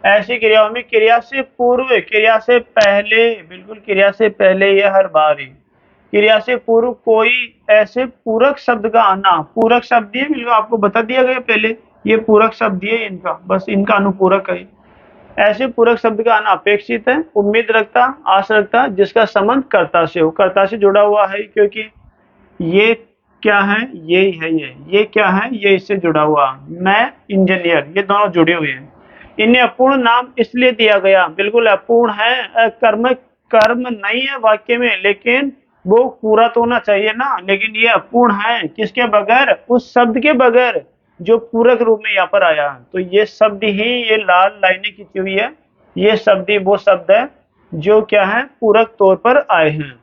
ऐसी क्रियाओं में क्रिया से पूर्व, क्रिया से पहले, बिल्कुल क्रिया से पहले, ये हर बार ही क्रिया से पूर्व कोई ऐसे पूरक शब्द का आना। पूरक शब्द ये बिल्कुल आपको बता दिया गया पहले, ये पूरक शब्द है इनका, बस इनका अनुपूरक है। ऐसे पूरक शब्द का आना अपेक्षित है, उम्मीद रखता, आशा रखता, जिसका संबंध कर्ता से हो, कर्ता से जुड़ा हुआ है, क्योंकि ये क्या है, यही है, ये क्या है, ये इससे जुड़ा हुआ। मैं इंजीनियर, ये दोनों जुड़े हुए हैं। इन्हें अपूर्ण नाम इसलिए दिया गया, बिल्कुल अपूर्ण है, कर्म कर्म नहीं है वाक्य में, लेकिन वो पूरा तो होना चाहिए ना, लेकिन ये अपूर्ण है किसके बगैर? उस शब्द के बगैर जो पूरक रूप में यहाँ पर आया है। तो ये शब्द ही, ये लाल लाइनें खींची हुई है, ये शब्द ही वो शब्द है जो क्या है, पूरक तौर पर आए हैं।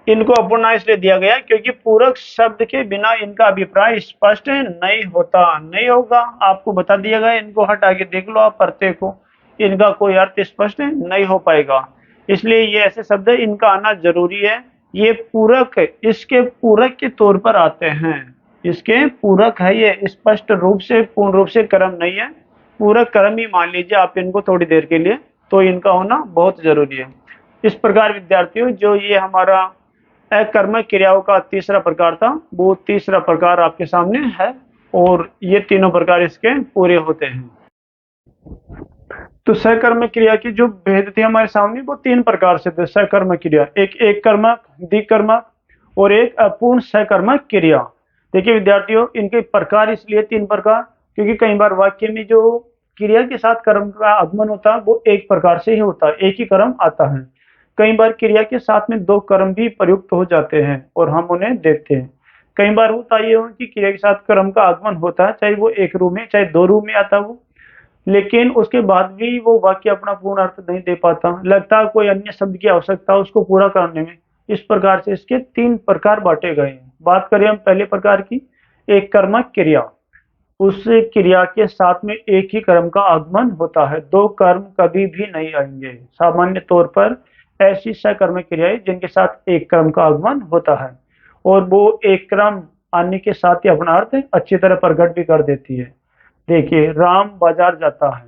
इनको अपूर्ण इसलिए दिया गया क्योंकि पूरक शब्द के बिना इनका अभिप्राय स्पष्ट नहीं होता, नहीं होगा। आपको बता दिया गया, इनको हटा के देख लो आप प्रत्यय को, इनका कोई अर्थ स्पष्ट नहीं हो पाएगा। इसलिए ये ऐसे शब्द है, इनका आना जरूरी है। ये पूरक, इसके पूरक के तौर पर आते हैं, इसके पूरक है, ये स्पष्ट रूप से, पूर्ण रूप से कर्म नहीं है, पूरक कर्म ही मान लीजिए आप इनको थोड़ी देर के लिए, तो इनका होना बहुत जरूरी है। इस प्रकार विद्यार्थियों, जो ये हमारा अकर्मक क्रियाओं का तीसरा प्रकार था, वो तीसरा प्रकार आपके सामने है, और ये तीनों प्रकार इसके पूरे होते हैं। तो सकर्मक क्रिया की जो भेद थी हमारे सामने, वो तीन प्रकार से थे। सकर्मक क्रिया, एक कर्मक, द्विकर्मक और एक अपूर्ण सकर्मक क्रिया। देखिए विद्यार्थियों, इनके प्रकार इसलिए तीन प्रकार, क्योंकि कई बार वाक्य में जो क्रिया के साथ कर्म का आगमन होता है वो एक प्रकार से ही होता है, एक ही कर्म आता है। कई बार क्रिया के साथ में दो कर्म भी प्रयुक्त हो जाते हैं और हम उन्हें देखते हैं। कई बार होता ये हो कि क्रिया के साथ कर्म का आगमन होता है, चाहे वो एक रूप में चाहे दो रूप में आता हो, लेकिन उसके बाद भी वो वाक्य अपना पूर्ण अर्थ नहीं दे पाता, लगता है कोई अन्य शब्द की आवश्यकता उसको पूरा करने में। इस प्रकार से इसके तीन प्रकार बांटे गए हैं। बात करें हम पहले प्रकार की, एक कर्मक क्रिया। उस क्रिया के साथ में एक ही कर्म का आगमन होता है, दो कर्म कभी भी नहीं आएंगे। सामान्य तौर पर ऐसी सकर्मक क्रियाएं जिनके साथ एक कर्म का आगमन होता है, और वो एक क्रम आने के साथ ही अपना अर्थ अच्छी तरह प्रकट भी कर देती है। देखिए, राम बाजार जाता है,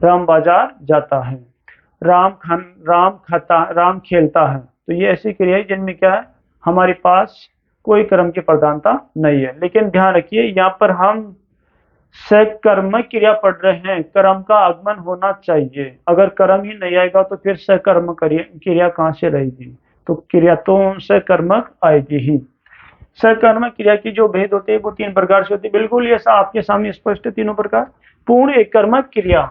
राम बाजार जाता है, राम खेलता है। तो ये ऐसी क्रियाएं जिनमें क्या है, हमारे पास कोई कर्म की प्रधानता नहीं है। लेकिन ध्यान रखिए, यहाँ पर हम सकर्मक क्रिया पढ़ रहे हैं, कर्म का आगमन होना चाहिए। अगर कर्म ही नहीं आएगा तो फिर सकर्म क्रिया कहाँ से रहेगी? तो क्रिया तो सकर्मक आएगी ही। सकर्मक क्रिया की जो भेद होते हैं वो तीन प्रकार से होते हैं, बिल्कुल ये आपके सामने स्पष्ट है तीनों प्रकार। पूर्ण एक कर्मक क्रिया,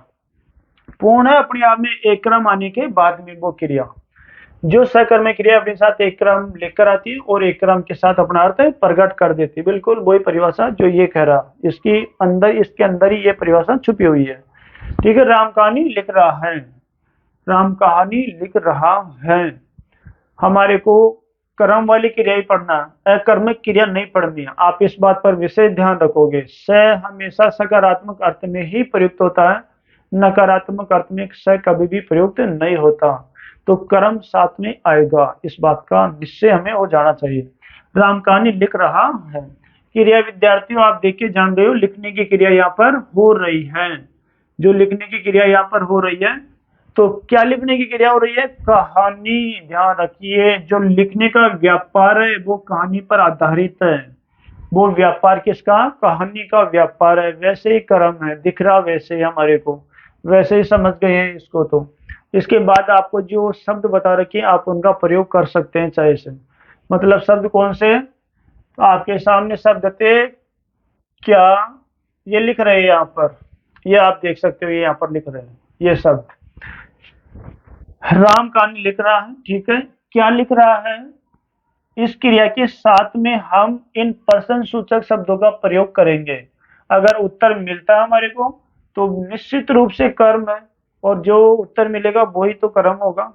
पूर्ण है अपने आप में, एक क्रम आने के बाद में वो क्रिया। जो सकर्मक क्रिया अपने साथ एक क्रम लेकर आती है और एक क्रम के साथ अपना अर्थ प्रकट कर देती है। बिल्कुल वही परिभाषा जो ये कह रहा, इसके अंदर ही ये परिभाषा छुपी हुई है। ठीक है, राम कहानी लिख रहा है, राम कहानी लिख रहा है। हमारे को कर्म वाली क्रिया ही पढ़ना, अकर्मक क्रिया नहीं पढ़नी है। आप इस बात पर विशेष ध्यान रखोगे। स हमेशा सकारात्मक अर्थ में ही प्रयुक्त होता है, नकारात्मक अर्थ में स कभी भी प्रयुक्त नहीं होता। तो कर्म साथ में आएगा, इस बात का निश्चय हमें हो जाना चाहिए। राम कहानी लिख रहा है। क्रिया विद्यार्थियों आप देख के जान गए हो, लिखने की क्रिया यहाँ पर हो रही है। जो लिखने की क्रिया यहाँ पर हो रही है, तो क्या लिखने की क्रिया हो रही है? कहानी। ध्यान रखिए, जो लिखने का व्यापार है वो कहानी पर आधारित है। वो व्यापार किसका? कहानी का व्यापार है। वैसे ही कर्म है, दिख रहा वैसे ही हमारे को, वैसे ही समझ गए हैं इसको। तो इसके बाद आपको जो शब्द बता रखे आप उनका प्रयोग कर सकते हैं चाहे से। मतलब शब्द कौन से? आपके सामने शब्द थे, क्या, ये लिख रहे हैं यहाँ पर, ये आप देख सकते हो, ये यहाँ पर लिख रहे हैं ये शब्द। राम कहानी लिख रहा है, ठीक है। क्या लिख रहा है? इस क्रिया के साथ में हम इन प्रश्न सूचक शब्दों का प्रयोग करेंगे। अगर उत्तर मिलता है हमारे को तो निश्चित रूप से कर्म है, और जो उत्तर मिलेगा वही तो कर्म होगा।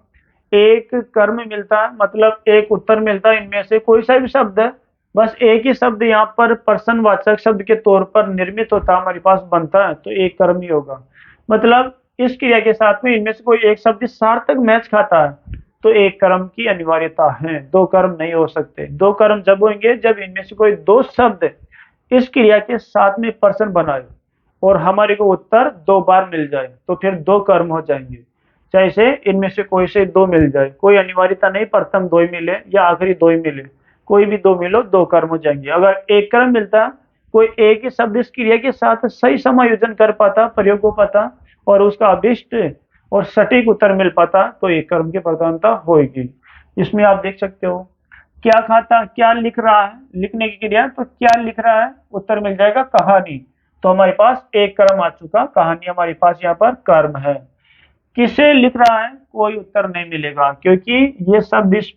एक कर्म मिलता है मतलब एक उत्तर मिलता है, इनमें से कोई सा भी शब्द है, बस एक ही शब्द यहाँ पर प्रश्नवाचक शब्द के तौर पर निर्मित होता है, हमारे पास बनता है, तो एक कर्म ही होगा। मतलब इस क्रिया के साथ में इनमें से कोई एक शब्द सार्थक मैच खाता है तो एक कर्म की अनिवार्यता है, दो कर्म नहीं हो सकते। दो कर्म जब होंगे जब इनमें से कोई दो शब्द इस क्रिया के साथ में प्रश्न बनाए और हमारे को उत्तर दो बार मिल जाए, तो फिर दो कर्म हो जाएंगे। चाहे से इनमें से कोई से दो मिल जाए, कोई अनिवार्यता नहीं, प्रथम दो ही मिले या आखिरी दो ही मिले, कोई भी दो मिलो दो कर्म हो जाएंगे। अगर एक कर्म मिलता, कोई एक ही शब्द इस क्रिया के साथ सही समायोजन कर पाता, प्रयोग हो पाता और उसका अभिष्ट और सटीक उत्तर मिल पाता, तो एक कर्म की प्रधानता होगी। इसमें आप देख सकते हो, क्या खाता, क्या लिख रहा है, लिखने की क्रिया, तो क्या लिख रहा है, उत्तर मिल जाएगा कहानी। तो हमारे पास एक कर्म आ चुका, कहानी हमारे पास यहाँ पर कर्म है। किसे लिख रहा है, कोई उत्तर नहीं मिलेगा, क्योंकि ये शब्द इस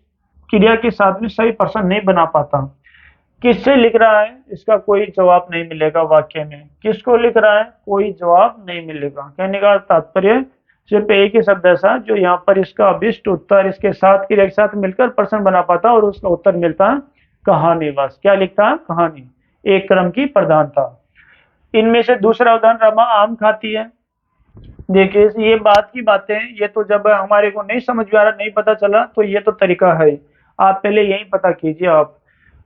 क्रिया के साथ में सही प्रश्न नहीं बना पाता। किससे लिख रहा है, इसका कोई जवाब नहीं मिलेगा वाक्य में। किसको लिख रहा है, कोई जवाब नहीं मिलेगा। कहने का तात्पर्य सिर्फ एक ही शब्द ऐसा जो यहाँ पर इसका अभिष्ट उत्तर इसके साथ क्रिया के साथ मिलकर प्रश्न बना पाता और उसका उत्तर मिलता कहानी। बस क्या लिखता? कहानी। एक क्रम की प्रधानता। इनमें से दूसरा उदाहरण, रमा आम खाती है। देखिए ये बात की बातें, ये तो जब हमारे को नहीं समझ में आ रहा, नहीं पता चला, तो ये तो तरीका है, आप पहले यही पता कीजिए। आप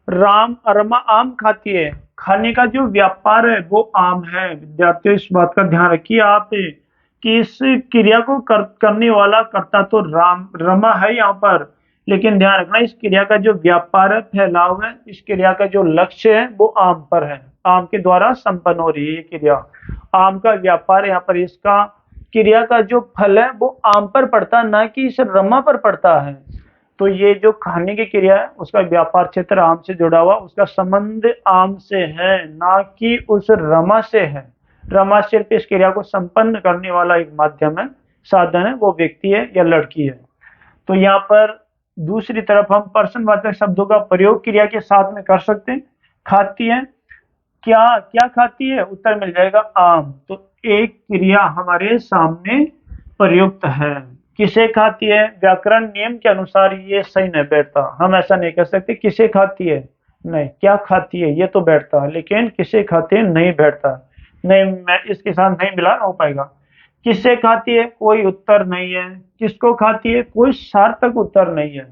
रमा आम खाती है, खाने का जो व्यापार है वो आम है। विद्यार्थियों इस बात का ध्यान रखिए आप कि इस क्रिया को करने वाला कर्ता तो रमा है यहाँ पर, लेकिन ध्यान रखना इस क्रिया का जो व्यापार है, फैलाव है, इस क्रिया का जो लक्ष्य है वो आम पर है, आम के द्वारा संपन्न हो रही है ये क्रिया। आम का व्यापार यहाँ पर, इसका क्रिया का जो फल है वो आम पर पड़ता है, ना कि इस रमा पर पड़ता है। तो ये जो खाने की क्रिया है उसका व्यापार क्षेत्र आम से जुड़ा हुआ, उसका संबंध आम से है, ना कि उस रमा से है। रमा सिर्फ इस क्रिया को संपन्न करने वाला एक माध्यम है, साधन है, वो व्यक्ति है या लड़की है। तो यहाँ पर दूसरी तरफ हम प्रश्नवाचक शब्दों का प्रयोग क्रिया के साथ में कर सकते हैं। खाती है, क्या क्या खाती है, उत्तर मिल जाएगा आम। तो एक क्रिया हमारे सामने प्रयुक्त है। किसे खाती है, व्याकरण नियम के अनुसार ये सही नहीं बैठता, हम ऐसा नहीं कह सकते किसे खाती है, नहीं, क्या खाती है ये तो बैठता है, लेकिन किसे खाती है नहीं बैठता। नहीं, मैं इसके साथ नहीं मिला हो पाएगा। किससे खाती है, कोई उत्तर नहीं है। किसको खाती है, कोई सार्थक उत्तर नहीं है।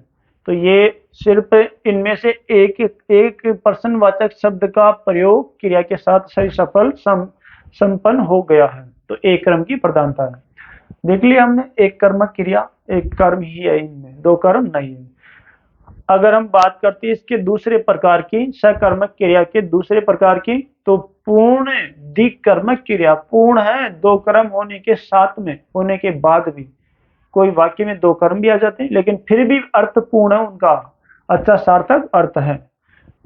तो ये सिर्फ इनमें से एक प्रश्नवाचक शब्द का प्रयोग क्रिया के साथ सही सफल संपन्न हो गया है, तो एक क्रम की प्रधानता है। देख लिया हमने, एक कर्मक क्रिया, एक कर्म ही है, इनमें दो कर्म नहीं है। अगर हम बात करते हैं इसके दूसरे प्रकार की, सकर्मक क्रिया के दूसरे प्रकार की, तो पूर्ण द्विकर्मक क्रिया। पूर्ण है, दो कर्म होने के साथ में, होने के बाद भी, कोई वाक्य में दो कर्म भी आ जाते हैं लेकिन फिर भी अर्थ पूर्ण है उनका, अच्छा सार्थक अर्थ है।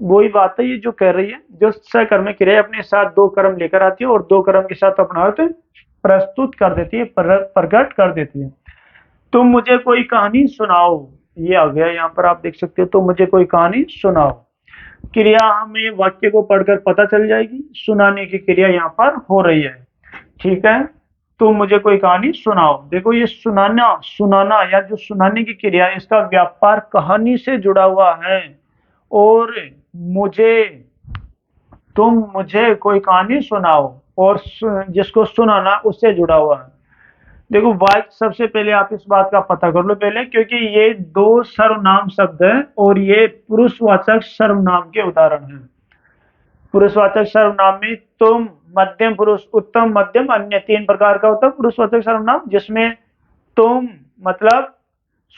वही बात है ये जो कह रही है, जो सकर्मक क्रिया अपने साथ दो कर्म लेकर आती है और दो कर्म के साथ अपना अर्थ प्रस्तुत कर देती है, प्रकट कर देती है। तुम मुझे कोई कहानी सुनाओ, ये आ गया यहाँ पर, आप देख सकते हो। तो मुझे कोई कहानी सुनाओ। क्रिया हमें वाक्य को पढ़कर पता चल जाएगी, सुनाने की क्रिया यहाँ पर हो रही है। ठीक है, तो मुझे कोई कहानी सुनाओ। देखो ये सुनाना सुनाना या जो सुनाने की क्रिया है, इसका व्यापार कहानी से जुड़ा हुआ है। और मुझे, तुम मुझे कोई कहानी सुनाओ, और जिसको सुनाना उससे जुड़ा हुआ है। देखो वाक्य, सबसे पहले आप इस बात का पता कर लो पहले, क्योंकि ये दो सर्वनाम शब्द हैं और ये पुरुषवाचक सर्वनाम के उदाहरण हैं। पुरुषवाचक सर्वनाम में तुम, मध्यम पुरुष, उत्तम, मध्यम, अन्य, तीन प्रकार का होता है पुरुषवाचक सर्वनाम, जिसमें तुम मतलब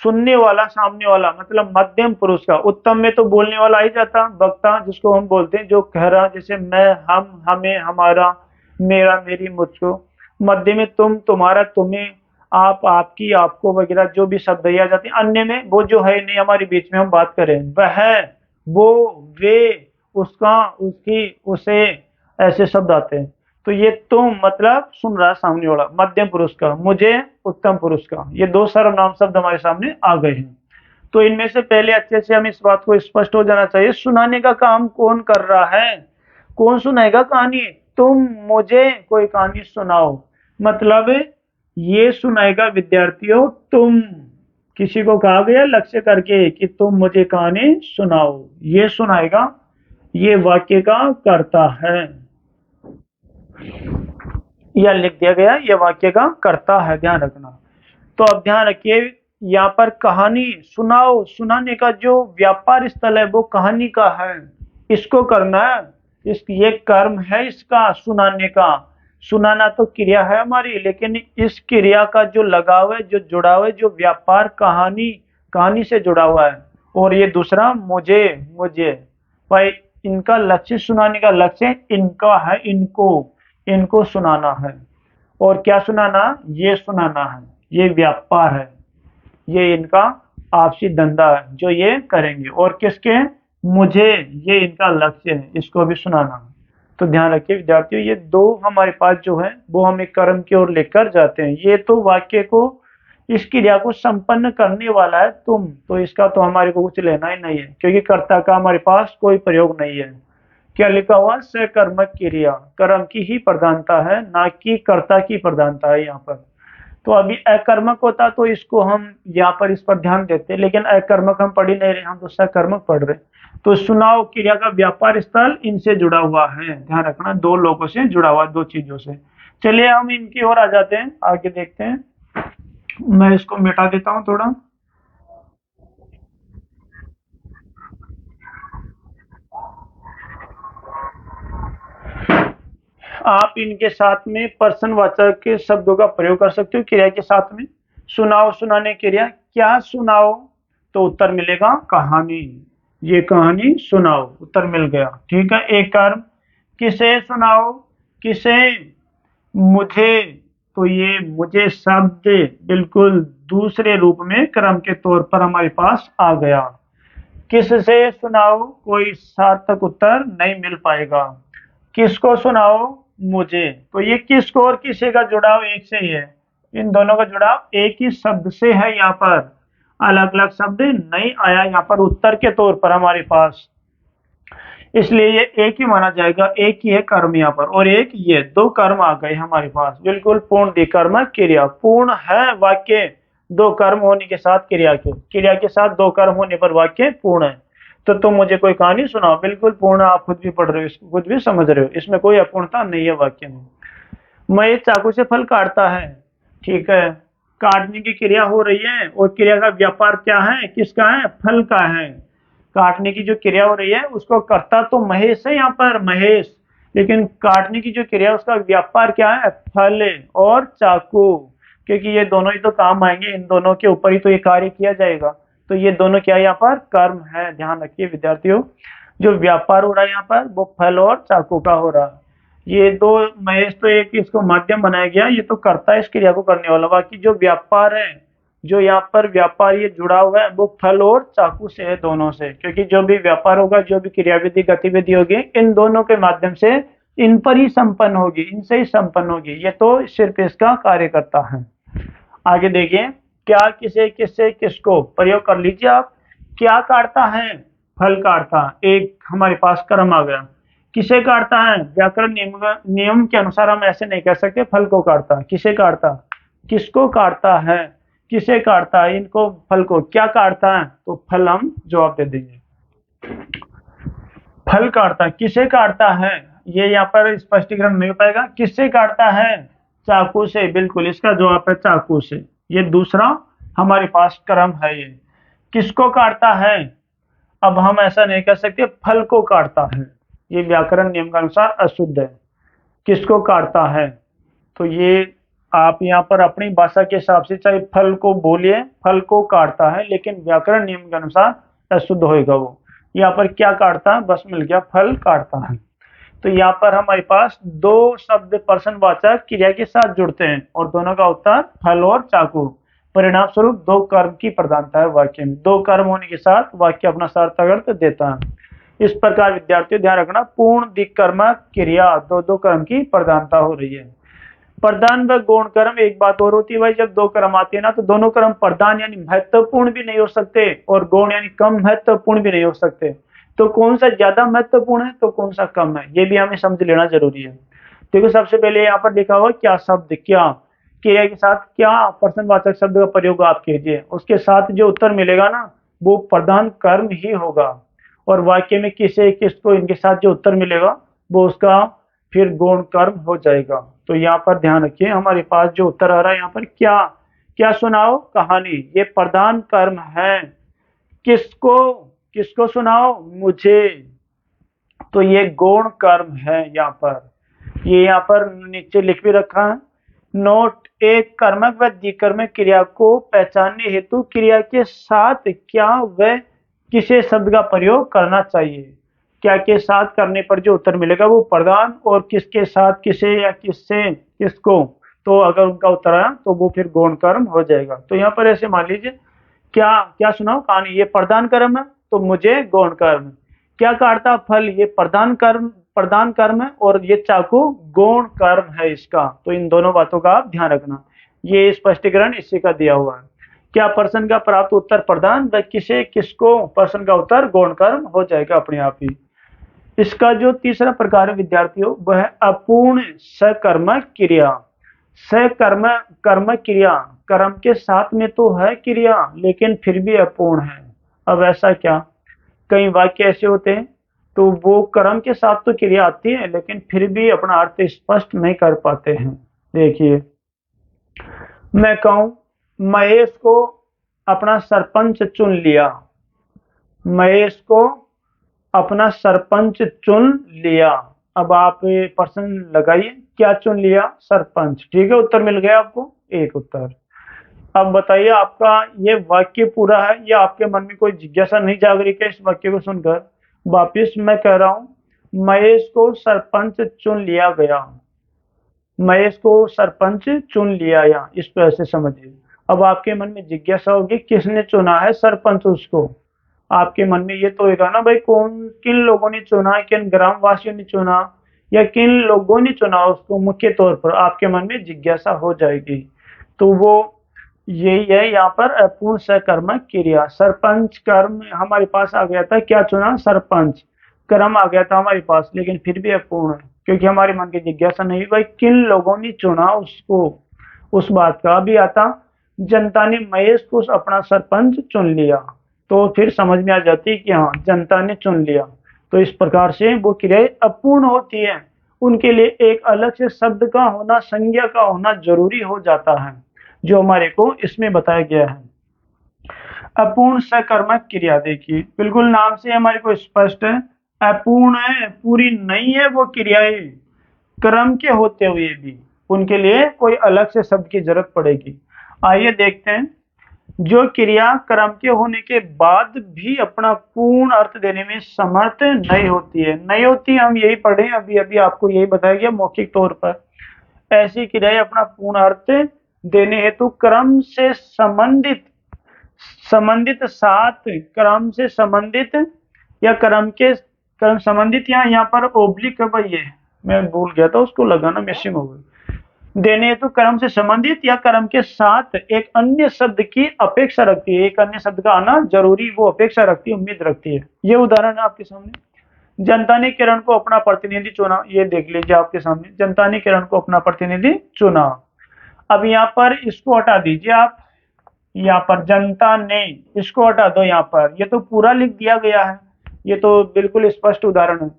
सुनने वाला, सामने वाला मतलब मध्यम पुरुष का। उत्तम में तो बोलने वाला ही जाता, वक्ता जिसको हम बोलते हैं, जो कह रहा, जैसे मैं, हम, हमें, हमारा, मेरा, मेरी, मुझको। मध्य में तुम, तुम्हारा, तुम्हें, आप, आपकी, आपको वगैरह जो भी शब्द आ जाते हैं। अन्य में वो जो है नहीं हमारे बीच में हम बात करें, वह, वो, वे, उसका, उसकी, उसे, ऐसे शब्द आते हैं। तो ये तुम मतलब सुन रहा सामने वाला, मध्यम पुरुष का, मुझे उत्तम पुरुष का, ये दो सर्वनाम शब्द हमारे सामने आ गए हैं। तो इनमें से पहले अच्छे से हम इस बात को स्पष्ट हो जाना चाहिए, सुनाने का काम कौन कर रहा है, कौन सुनाएगा कहानी। तुम मुझे कोई कहानी सुनाओ, मतलब ये सुनाएगा विद्यार्थियों तुम, किसी को कहा गया लक्ष्य करके कि तुम मुझे कहानी सुनाओ, ये सुनाएगा, ये वाक्य का कर्ता है, या लिख दिया गया ये वाक्य का कर्ता है, ध्यान रखना। तो अब ध्यान रखिए, यहाँ पर कहानी सुनाओ, सुनाने का जो व्यापार स्थल है वो कहानी का है, इसको करना है, ये कर्म है इसका, सुनाने का। सुनाना तो क्रिया है हमारी, लेकिन इस क्रिया का जो लगाव है, जो जुड़ाव है, जो व्यापार कहानी, कहानी से जुड़ा हुआ है। और ये दूसरा मुझे, मुझे भाई, इनका लक्ष्य, सुनाने का लक्ष्य इनका है, इनको, इनको सुनाना है। और क्या सुनाना, ये सुनाना है, ये व्यापार है, ये इनका आपसी धंधा है जो ये करेंगे। और किसके, मुझे, ये इनका लक्ष्य है, इसको भी सुनाना है। तो ध्यान रखिए विद्यार्थियों, ये दो हमारे पास जो है वो हमें कर्म की ओर लेकर जाते हैं। ये तो वाक्य को, इस क्रिया को संपन्न करने वाला है तुम, तो इसका तो हमारे को कुछ लेना ही नहीं है, क्योंकि कर्ता का हमारे पास कोई प्रयोग नहीं है। क्या लिखा हुआ, सकर्मक क्रिया, कर्म की ही प्रधानता है, ना कि कर्ता की प्रधानता है यहाँ पर। तो अभी अकर्मक होता तो इसको हम यहाँ पर इस पर ध्यान देते, लेकिन अकर्मक हम पढ़ ही नहीं रहे, हम तो सकर्मक पढ़ रहे। तो सुनाओ क्रिया का व्यापार स्थल इनसे जुड़ा हुआ है, ध्यान रखना, दो लोगों से जुड़ा हुआ, दो चीजों से। चलिए हम इनकी ओर आ जाते हैं, आगे देखते हैं। मैं इसको मिटा देता हूँ थोड़ा। आप इनके साथ में पर्सनवाचक के शब्दों का प्रयोग कर सकते हो क्रिया के साथ में। सुनाओ, सुनाने क्रिया, क्या सुनाओ, तो उत्तर मिलेगा कहानी, ये कहानी सुनाओ, उत्तर मिल गया। ठीक है, एक कर्म, किसे सुनाओ, किसे, मुझे, तो ये मुझे शब्द बिल्कुल दूसरे रूप में क्रम के तौर पर हमारे पास आ गया। किससे सुनाओ, कोई सार्थक उत्तर नहीं मिल पाएगा। किसको सुनाओ, मुझे, तो ये किसको और किसे का जुड़ाव एक से ही है, इन दोनों का जुड़ाव एक ही शब्द से है। यहाँ पर अलग अलग शब्द नहीं आया यहाँ पर उत्तर के तौर पर हमारे पास, इसलिए ये एक ही माना जाएगा, एक ही है कर्म यहाँ पर, और एक ये दो कर्म आ गए हमारे पास, बिल्कुल पूर्ण द्विकर्मक क्रिया। पूर्ण है वाक्य दो कर्म होने के साथ, क्रिया के साथ दो कर्म होने पर वाक्य पूर्ण है। तो तुम मुझे कोई कहानी सुनाओ, बिल्कुल पूर्ण, आप खुद भी पढ़ रहे हो, इसको खुद भी समझ रहे हो, इसमें कोई अपूर्णता नहीं है वाक्य में। मैं चाकू से फल काटता है, ठीक है, काटने की क्रिया हो रही है, और क्रिया का व्यापार क्या है, किसका है, फल का है। काटने की जो क्रिया हो रही है उसको करता तो महेश है यहाँ पर, महेश, लेकिन काटने की जो क्रिया उसका व्यापार क्या है, फल और चाकू, क्योंकि ये दोनों ही तो काम आएंगे, इन दोनों के ऊपर ही तो ये कार्य किया जाएगा। तो ये दोनों क्या है यहाँ पर, कर्म है। ध्यान रखिए विद्यार्थियों, जो व्यापार हो रहा है यहाँ पर वो फल और चाकू का हो रहा है। ये दो महेश तो एक इसको माध्यम बनाया गया, ये तो करता है इस क्रिया को करने वाला, बाकी जो व्यापार है, जो यहाँ पर व्यापार ये जुड़ा हुआ है वो फल और चाकू से है, दोनों से, क्योंकि जो भी व्यापार होगा, जो भी क्रियाविधि गतिविधि होगी, इन दोनों के माध्यम से, इन पर ही संपन्न होगी, इनसे ही संपन्न होगी, ये तो सिर्फ इसका कार्य करता है। आगे देखिए, क्या, किसे, किससे, किसको प्रयोग कर लीजिए आप। क्या काटता है, फल काटता, एक हमारे पास कर्म आ गया। किसे काटता है, व्याकरण नियम के अनुसार हम ऐसे नहीं कह सकते फल को काटता, किसे काटता, किसको काटता है, किसे काटता है, इनको फल को क्या काटता है, तो फल हम जवाब दे देंगे। फल काटता, किसे काटता है, ये यहाँ पर स्पष्टीकरण नहीं हो पाएगा। किससे काटता है, चाकू से, बिल्कुल इसका जवाब है चाकू से। ये दूसरा हमारे पास कर्म है। ये किसको काटता है, अब हम ऐसा नहीं कह सकते फल को काटता है, ये व्याकरण नियम के अनुसार अशुद्ध है। किसको काटता है, तो ये आप यहाँ पर अपनी भाषा के हिसाब से चाहे फल को बोलिए, फल को काटता है, लेकिन व्याकरण नियम के अनुसार अशुद्ध होएगा वो। यहाँ पर क्या काटता है, बस मिल गया, फल काटता है। तो यहाँ पर हमारे पास दो शब्द पर्सनवाचक क्रिया के साथ जुड़ते हैं और दोनों का उत्तर फल और चाकू। परिणाम स्वरूप दो कर्म की प्रधानता है वाक्य में। दो कर्म होने के साथ वाक्य अपना सार्थक अर्थ देता है। इस प्रकार विद्यार्थियों ध्यान रखना, पूर्ण दिक्कर्मक क्रिया दो दो कर्म की प्रधानता हो रही है। प्रधान व गौण कर्म एक बात और होती है भाई, जब दो कर्म आते हैं ना तो दोनों कर्म प्रधान यानी महत्वपूर्ण भी नहीं हो सकते और गौण यानी कम महत्वपूर्ण भी नहीं हो सकते। तो कौन सा ज्यादा महत्वपूर्ण है तो कौन सा कम है, ये भी हमें समझ लेना जरूरी है। देखो सबसे पहले यहाँ पर लिखा हुआ क्या शब्द, क्या क्रिया के साथ क्या प्रश्नवाचक शब्द का प्रयोग आप कीजिए, उसके साथ जो उत्तर मिलेगा ना वो प्रधान कर्म ही होगा। और वाक्य में किसे, किसको, इनके साथ जो उत्तर मिलेगा वो उसका फिर गौण कर्म हो जाएगा। तो यहाँ पर ध्यान रखिए, हमारे पास जो उत्तर आ रहा है यहाँ पर क्या, क्या सुनाओ कहानी, ये प्रधान कर्म है। किसको, किसको सुनाओ, मुझे, तो ये गौण कर्म है। यहाँ पर ये यहाँ पर नीचे लिख भी रखा है, नोट, एक कर्मक व द्विकर्मक क्रिया को पहचानने हेतु क्रिया के साथ क्या व किसे शब्द का प्रयोग करना चाहिए। क्या के साथ करने पर जो उत्तर मिलेगा वो प्रधान, और किसके साथ, किसे या किससे, किसको, तो अगर उनका उत्तर आया तो वो फिर गौण कर्म हो जाएगा। तो यहाँ पर ऐसे मान लीजिए, क्या, क्या सुनाओ कहानी, ये प्रधान कर्म है तो मुझे गौण कर्म। क्या काटता, फल, ये प्रधान कर्म, प्रधान कर्म है, और ये चाकू गौण कर्म है इसका। तो इन दोनों बातों का आप ध्यान रखना, ये स्पष्टीकरण इसी का दिया हुआ है। क्या प्रश्न का प्राप्त उत्तर प्रधान व किसे, किसको, प्रश्न का उत्तर गौण कर्म हो जाएगा अपने आप ही। इसका जो तीसरा प्रकार है विद्यार्थियों, वह अपूर्ण सकर्मक क्रिया। सकर्म कर्मक क्रिया कर्म के साथ में तो है क्रिया लेकिन फिर भी अपूर्ण है। अब ऐसा क्या, कई वाक्य ऐसे होते हैं तो वो कर्म के साथ तो क्रिया आती है लेकिन फिर भी अपना अर्थ स्पष्ट नहीं कर पाते हैं। देखिए, मैं कहूं महेश को अपना सरपंच चुन लिया, महेश को अपना सरपंच चुन लिया। अब आप प्रश्न लगाइए, क्या चुन लिया, सरपंच, ठीक है, उत्तर मिल गया आपको, एक उत्तर। अब बताइए आपका ये वाक्य पूरा है या आपके मन में कोई जिज्ञासा नहीं जाग रही है इस वाक्य को सुनकर। वापिस मैं कह रहा हूं, महेश को सरपंच चुन लिया गया, महेश को सरपंच चुन लिया, या इस तरह से समझिए। अब आपके मन में जिज्ञासा होगी किसने चुना है सरपंच उसको। आपके मन में ये तो होगा ना भाई, कौन, किन लोगों ने चुना, किन ग्रामवासियों ने चुना या किन लोगों ने चुना उसको, मुख्य तौर पर आपके मन में जिज्ञासा हो जाएगी। तो वो यही है यहाँ पर अपूर्ण सकर्मक क्रिया। सरपंच कर्म हमारे पास आ गया था, क्या चुना, सरपंच, कर्म आ गया था हमारे पास लेकिन फिर भी अपूर्ण है क्योंकि हमारे मन की जिज्ञासा नहीं, भाई किन लोगों ने चुना उसको, उस बात का भी आता। जनता ने महेश को अपना सरपंच चुन लिया तो फिर समझ में आ जाती कि हाँ जनता ने चुन लिया। तो इस प्रकार से वो क्रियाएं अपूर्ण होती है, उनके लिए एक अलग से शब्द का होना, संज्ञा का होना जरूरी हो जाता है, जो हमारे को इसमें बताया गया है। अपूर्ण सकर्मक क्रिया, देखिए बिल्कुल नाम से हमारे को स्पष्ट है, अपूर्ण है, पूरी नहीं है वो क्रियाएं, कर्म के होते हुए भी उनके लिए कोई अलग से शब्द की जरूरत पड़ेगी। आइए देखते हैं, जो क्रिया कर्म के होने के बाद भी अपना पूर्ण अर्थ देने में समर्थ नहीं होती है, नहीं होती, हम यही पढ़े अभी अभी, आपको यही बताया गया मौखिक तौर पर। ऐसी क्रियाएं अपना पूर्ण अर्थ देने हेतु कर्म से संबंधित, संबंधित साथ, कर्म से संबंधित या कर्म के कर्म संबंधित, यहाँ पर ओब्लिक है भाई, ये मैं भूल गया था उसको लगाना, मिसिंग हो गई। देने हेतु कर्म से संबंधित या कर्म के साथ एक अन्य शब्द की अपेक्षा रखती है। एक अन्य शब्द का आना जरूरी, वो अपेक्षा रखती है, उम्मीद रखती है। ये उदाहरण है आपके सामने। जनता ने किरण को अपना प्रतिनिधि चुना। ये देख लीजिए आपके सामने, जनता ने किरण को अपना प्रतिनिधि चुना। अब यहाँ पर इसको हटा दीजिए आप, यहाँ पर जनता ने, इसको हटा दो यहाँ पर। ये तो पूरा लिख दिया गया है, ये तो बिल्कुल स्पष्ट उदाहरण है।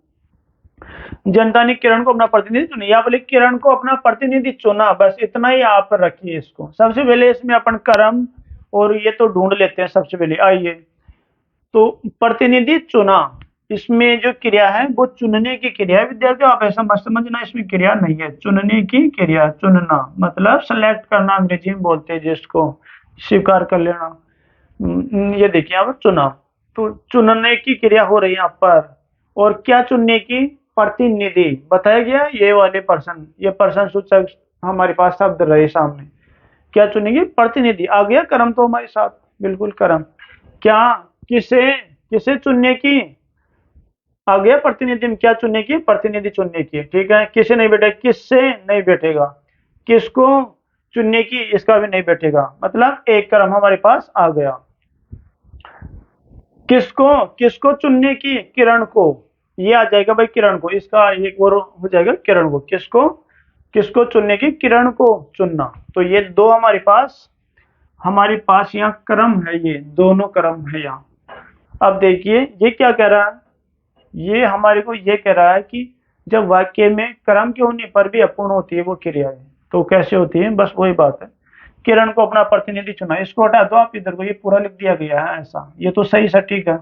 जनता ने किरण को अपना प्रतिनिधि चुना, या बोले किरण को अपना प्रतिनिधि चुना, बस इतना ही आप रखिए इसको। सबसे पहले इसमें अपन कर्म और ये तो ढूंढ लेते हैं सबसे पहले। आइए, तो प्रतिनिधि चुना, इसमें जो क्रिया है वो चुनने की क्रिया है विद्यार्थियों। आप ऐसा मत समझना इसमें क्रिया नहीं है, चुनने की क्रिया। चुनना मतलब सेलेक्ट करना, अंग्रेजी में बोलते हैं जिसको, स्वीकार कर लेना। ये देखिए यहाँ पर चुना, तो चुनने की क्रिया हो रही है यहाँ पर। और क्या चुनने की? प्रतिनिधि बताया गया, ये वाले पर्सन, ये पर्सन सूचक हमारे पास शब्द रहे सामने। क्या चुनेंगे? प्रतिनिधि। आ गया कर्म तो हमारे साथ, बिल्कुल कर्म। क्या? किसे? किसे चुनने की? आ गया प्रतिनिधि में क्या चुनने की? प्रतिनिधि चुनने की। ठीक है, किसे नहीं बैठेगा? किससे नहीं बैठेगा? किसको चुनने की? इसका भी नहीं बैठेगा। मतलब एक कर्म हमारे पास आ गया। किसको? किसको चुनने की? किरण को। ये आ जाएगा भाई किरण को, इसका एक और हो जाएगा किरण को। किसको? किसको चुनने की? किरण को चुनना। तो ये दो हमारे पास यहाँ क्रम है, ये दोनों क्रम है यहाँ। अब देखिए ये क्या कह रहा है, ये हमारे को ये कह रहा है कि जब वाक्य में क्रम के होने पर भी अपूर्ण होती है वो क्रिया है, तो कैसे होती है? बस वही बात है। किरण को अपना प्रतिनिधि चुना, इसको हटा दो आप इधर को, ये पूरा लिख दिया गया है ऐसा, ये तो सही सटीक है।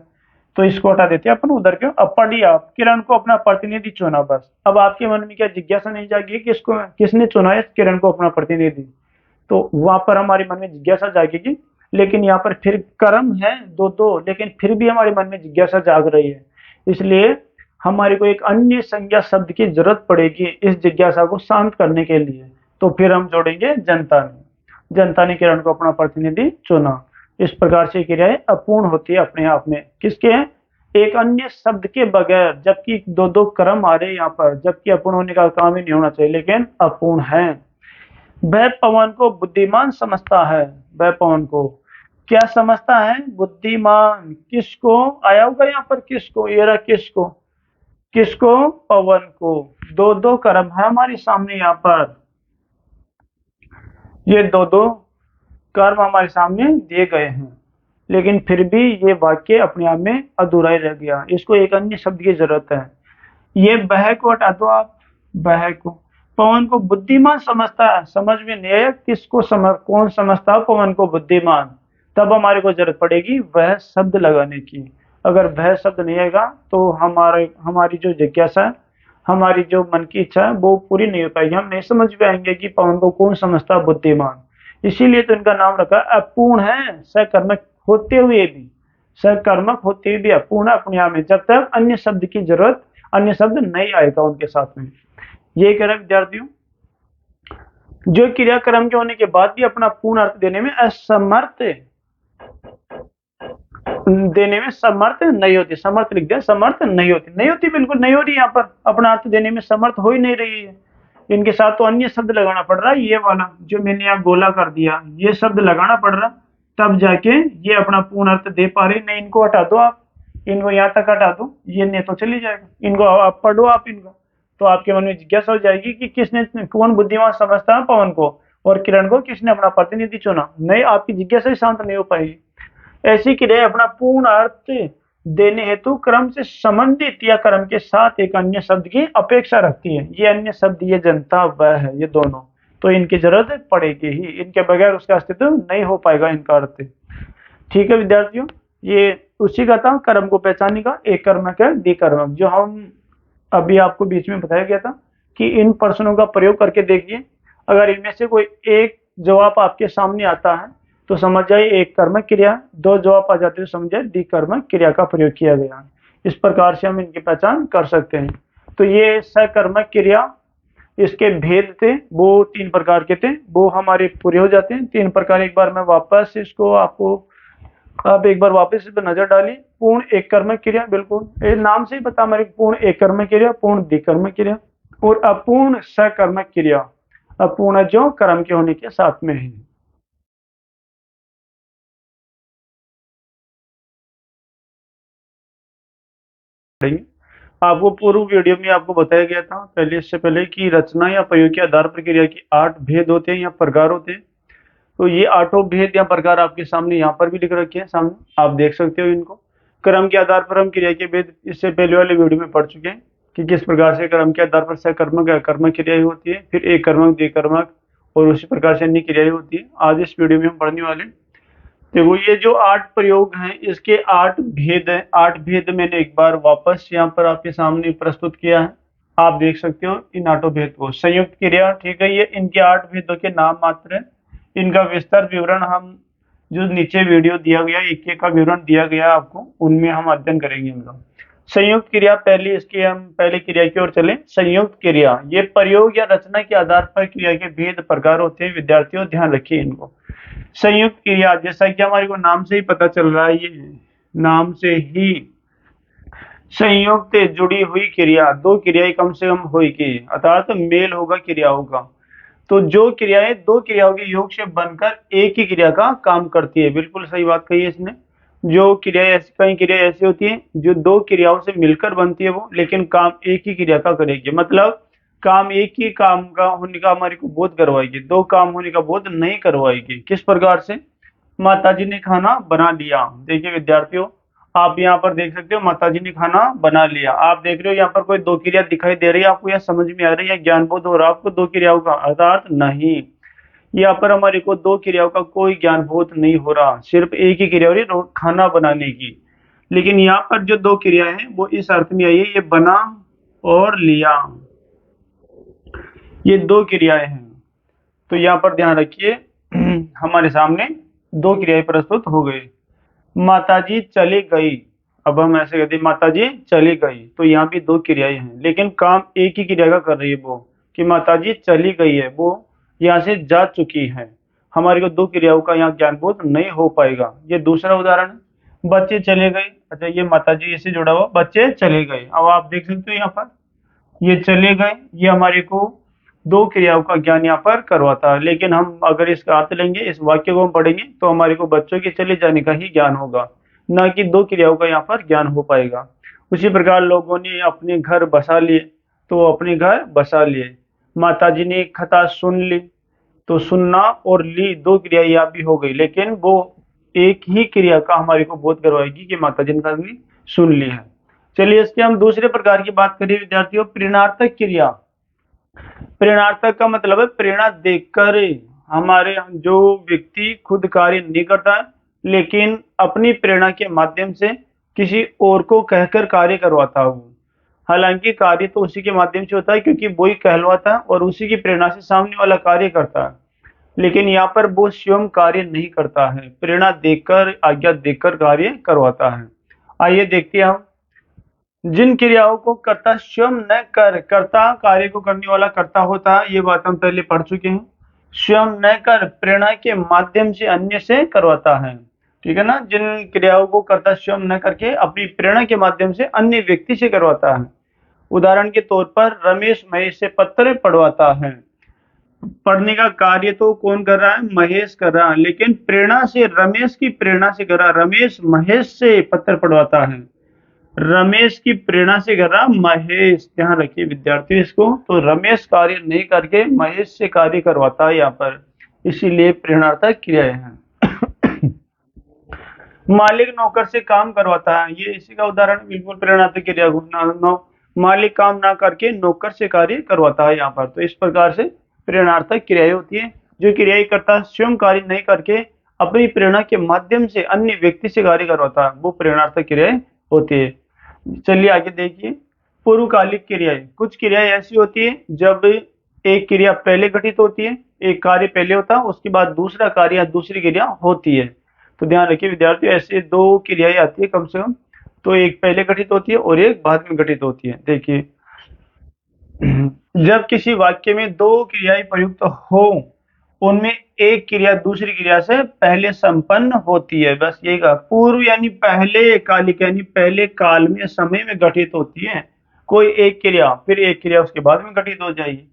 तो इसको हटा देते हैं अपन उधर क्यों। अब पढ़िए आप, किरण को अपना प्रतिनिधि चुना। बस अब आपके मन में क्या जिज्ञासा नहीं जाएगी, किसको, किसने चुना है किरण को अपना प्रतिनिधि? तो वहां पर हमारे मन में जिज्ञासा जागेगी। लेकिन यहाँ पर फिर कर्म है दो दो, लेकिन फिर भी हमारे मन में जिज्ञासा जाग रही है, इसलिए हमारे को एक अन्य संज्ञा शब्द की जरूरत पड़ेगी इस जिज्ञासा को शांत करने के लिए। तो फिर हम जोड़ेंगे जनता ने। जनता ने किरण को अपना प्रतिनिधि चुना। इस प्रकार से क्रियाएं अपूर्ण होती है अपने आप में, किसके? एक अन्य शब्द के बगैर, जबकि दो दो कर्म आ रहे हैं यहाँ पर, जबकि अपूर्ण होने का काम ही नहीं होना चाहिए, लेकिन अपूर्ण है। वह पवन को बुद्धिमान समझता है। वह पवन को क्या समझता है? बुद्धिमान। किसको? आया होगा यहाँ पर किसको, ये रहा किसको, किसको? पवन को। दो दो कर्म है हमारे सामने यहाँ पर, ये दो दो कर्म हमारे सामने दिए गए हैं, लेकिन फिर भी ये वाक्य अपने आप में अधूरा ही रह गया, इसको एक अन्य शब्द की जरूरत है। ये वह को हटा दो आप, वह को। पवन को बुद्धिमान समझता है, समझ में नहीं आया किसको कौन समझता है पवन को बुद्धिमान? तब हमारे को जरूरत पड़ेगी वह शब्द लगाने की। अगर वह शब्द नहीं आएगा तो हमारी जो जिज्ञासा है, हमारी जो मन की इच्छा है वो पूरी नहीं हो पाएगी। हम नहीं समझ पाएंगे कि पवन को कौन समझता है बुद्धिमान। इसीलिए तो इनका नाम रखा अपूर्ण है, सकर्मक होते हुए भी, सकर्मक होते हुए भी अपूर्ण अपने आप में, जब तक अन्य शब्द की जरूरत, अन्य शब्द नहीं आएगा उनके साथ में। ये कह रहा विद्यार्थियों, जो क्रियाक्रम के होने के बाद भी अपना पूर्ण अर्थ देने में असमर्थ, देने में समर्थ नहीं होती, समर्थ लिख दिया, समर्थ नहीं होती, नहीं होती, बिल्कुल नहीं हो रही, यहाँ पर अपना अर्थ देने में समर्थ हो ही नहीं रही है। इनके साथ तो अन्य शब्द लगाना पड़ रहा है, ये वाला जो मैंने यहाँ गोला कर दिया, ये शब्द लगाना पड़ रहा, तब जाके ये अपना पूर्ण अर्थ दे पा रहे। नहीं, इनको हटा दो आप, इनको यहाँ तक हटा दो, ये नहीं तो चली जाएगा, इनको आप पढ़ो आप इनको, तो आपके मन में जिज्ञासा हो जाएगी कि किसने, कौन बुद्धिमान समझता है पवन को और किरण को किसने अपना प्रतिनिधि चुना। नहीं, आपकी जिज्ञासा ही शांत नहीं हो पाएगी। ऐसी क्रिया अपना पूर्ण अर्थ देने हेतु क्रम से संबंधित या क्रम के साथ एक अन्य शब्द की अपेक्षा रखती है। ये अन्य शब्द, ये जनता, वह है, ये दोनों, तो इनकी जरूरत पड़ेगी ही, इनके बगैर उसका अस्तित्व नहीं हो पाएगा इनका अर्थ। ठीक है विद्यार्थियों, ये उसी का था कर्म को पहचानने का एक कर्मक है द्विकर्मक, जो हम अभी आपको बीच में बताया गया था कि इन प्रश्नों का प्रयोग करके देखिए। अगर इनमें से कोई एक जवाब आपके सामने आता है तो समझ जाइए एक कर्मक क्रिया, दो जवाब आ जाते हैं समझ जाइए द्विकर्मक क्रिया का प्रयोग किया गया है। इस प्रकार से हम इनकी पहचान कर सकते हैं। तो ये सकर्मक क्रिया, इसके भेद थे वो तीन प्रकार के थे, वो हमारे पूरे हो जाते हैं। तीन प्रकार एक बार मैं वापस इसको आपको, आप एक बार वापस इस पर नजर डालिए। पूर्ण एक कर्मक क्रिया, बिल्कुल ये नाम से ही पता हमारे, पूर्ण एक कर्मक क्रिया, पूर्ण द्विकर्मक क्रिया और अपूर्ण सकर्मक क्रिया। अपूर्ण जो कर्म के होने के साथ में है। आपको पूर्व वीडियो में आपको बताया गया था पहले, इससे पहले, कि रचना या प्रयोग के आधार पर क्रिया की 8 भेद होते हैं या प्रकार होते हैं। तो ये 8 भेद या प्रकार आपके सामने यहाँ पर भी लिख रखे हैं, सामने आप देख सकते हो इनको। क्रम के आधार पर हम क्रिया के भेद इससे पहले वाले वीडियो में पढ़ चुके हैं कि किस प्रकार से क्रम के आधार पर सकर्मक अकर्मक क्रियाएं होती है, फिर एक कर्मक द्विकर्मक और उसी प्रकार से अन्य क्रियाएं होती है। आज इस वीडियो में हम पढ़ने वाले हैं। देखो ये जो 8 प्रयोग हैं इसके 8 भेद हैं। 8 भेद मैंने एक बार वापस यहाँ पर आपके सामने प्रस्तुत किया है, आप देख सकते हो इन 8 भेद को। संयुक्त क्रिया, ठीक है, ये इनके 8 भेदों के नाम मात्र है। इनका विस्तार विवरण हम जो नीचे वीडियो दिया गया, एक एक का विवरण दिया गया आपको, उनमें हम अध्ययन करेंगे इनका। संयुक्त क्रिया, पहले इसकी हम पहले क्रिया की ओर चले। संयुक्त क्रिया ये प्रयोग या रचना के आधार पर क्रिया के भेद प्रकार होते हैं। विद्यार्थियों ध्यान रखिए इनको। संयुक्त क्रिया जैसा कि हमारे को नाम से ही पता चल रहा है, ये नाम से ही संयुक्त जुड़ी हुई क्रिया, दो क्रियाएं कम से कम होगी, अर्थात मेल होगा क्रियाओं का। तो जो क्रियाएं दो क्रियाओं के योग से बनकर एक ही क्रिया का काम करती है, बिल्कुल सही बात कही है इसने। जो क्रियाएं ऐसी, कई क्रियाएं ऐसी होती हैं जो दो क्रियाओं से मिलकर बनती है वो, लेकिन काम एक ही क्रिया का करेगी। मतलब काम एक ही काम का होने का हमारे को बोध करवाएगी, दो काम होने का बोध नहीं करवाएगी। किस प्रकार से? माताजी ने खाना बना लिया। देखिए विद्यार्थियों, आप यहाँ पर देख सकते हो माताजी ने खाना बना लिया। आप देख रहे हो यहाँ पर कोई दो क्रिया दिखाई दे रही है आपको, या समझ में आ रही है, ज्ञान बोध हो रहा है आपको दो क्रियाओं का? अर्थात नहीं, यहाँ पर हमारे को दो क्रियाओं का कोई ज्ञान बोध नहीं हो रहा, सिर्फ एक ही क्रिया हो रही है, खाना बनाने की। लेकिन यहाँ पर जो दो क्रिया है वो इस अर्थ में आई है, ये बना और लिया, ये दो क्रियाएं हैं। तो यहाँ पर ध्यान रखिए हमारे सामने दो क्रियाएं प्रस्तुत हो गई। माताजी चली गई, अब हम ऐसे कहते हैं माताजी चली गई, तो यहाँ भी दो क्रियाएं हैं, लेकिन काम एक ही क्रिया का कर रही है वो, कि माताजी चली गई है, वो यहाँ से जा चुकी है। हमारे को दो क्रियाओं का यहाँ ज्ञानबोध नहीं हो पाएगा। ये दूसरा उदाहरण है, बच्चे चले गए। अच्छा, ये माताजी से जुड़ा हुआ, बच्चे चले गए। अब आप देख सकते हो यहाँ पर ये चले गए, ये हमारे को दो क्रियाओं का ज्ञान यहाँ पर करवाता है। लेकिन हम अगर इसका अर्थ लेंगे, इस वाक्य को हम पढ़ेंगे, तो हमारे को बच्चों के चले जाने का ही ज्ञान होगा, ना कि दो क्रियाओं का यहाँ पर ज्ञान हो पाएगा। उसी प्रकार लोगों ने अपने घर बसा लिए, तो अपने घर बसा लिए। माताजी ने कथा सुन ली, तो सुनना और ली दो क्रिया यहाँ भी हो गई, लेकिन वो एक ही क्रिया का हमारे को बोध करवाएगी कि माताजी ने सुन ली है। चलिए इसके हम दूसरे प्रकार की बात करिए विद्यार्थियों, प्रेरणार्थक क्रिया। प्रेरणार्थक का मतलब है प्रेरणा देकर। हमारे जो व्यक्ति खुद कार्य नहीं करता है, लेकिन अपनी प्रेरणा के माध्यम से किसी और को कहकर कार्य करवाता है वो। हालांकि कार्य तो उसी के माध्यम से होता है, क्योंकि वो ही कहलवाता है और उसी की प्रेरणा से सामने वाला कार्य करता है। लेकिन यहाँ पर वो स्वयं कार्य नहीं करता है, प्रेरणा देकर, आज्ञा देकर कार्य करवाता है। आइए देखते हैं हम जिन क्रियाओं को कर्ता स्वयं न कर, कर्ता कार्य को करने वाला कर्ता होता है, ये बात हम पहले पढ़ चुके हैं। स्वयं न कर प्रेरणा के माध्यम से अन्य से करवाता है, ठीक है ना। जिन क्रियाओं को कर्ता स्वयं न करके अपनी प्रेरणा के माध्यम से अन्य व्यक्ति से करवाता है। उदाहरण के तौर पर रमेश महेश से पत्र पढ़वाता है। पढ़ने का कार्य तो कौन कर रहा है? महेश कर रहा है, लेकिन प्रेरणा से, रमेश की प्रेरणा से कर रहा है। रमेश महेश से पत्र पढ़वाता है, रमेश की प्रेरणा से कर रहा महेश। ध्यान रखिए विद्यार्थी इसको, तो रमेश कार्य नहीं करके महेश से कार्य करवाता है यहाँ पर, इसीलिए प्रेरणार्थक क्रियाएं हैं। मालिक नौकर से काम करवाता है, ये इसी का उदाहरण, बिल्कुल प्रेरणार्थक क्रिया को मालिक काम ना करके नौकर से कार्य करवाता है यहाँ पर। तो इस प्रकार से प्रेरणार्थक क्रियाएं होती है। जो क्रियाएं करता स्वयं कार्य नहीं करके अपनी प्रेरणा के माध्यम से अन्य व्यक्ति से कार्य करवाता है, वो प्रेरणार्थक क्रियाएं होती है। चलिए आगे देखिए, पूर्वकालिक क्रियाएं। कुछ क्रियाएं ऐसी होती है जब एक क्रिया पहले घटित होती है, एक कार्य पहले होता है, उसके बाद दूसरा कार्य या दूसरी क्रिया होती है। तो ध्यान रखिए विद्यार्थियों, ऐसे दो क्रियाएं आती है कम से कम, तो एक पहले घटित होती है और एक बाद में घटित होती है। देखिए जब किसी वाक्य में दो क्रियाएं प्रयुक्त हो, उनमें एक क्रिया दूसरी क्रिया से पहले संपन्न होती है, बस यही कहा। पूर्व यानी पहले, कालिक यानी पहले काल में, समय में घटित होती है कोई एक क्रिया, फिर एक क्रिया उसके बाद में घटित हो जाएगी।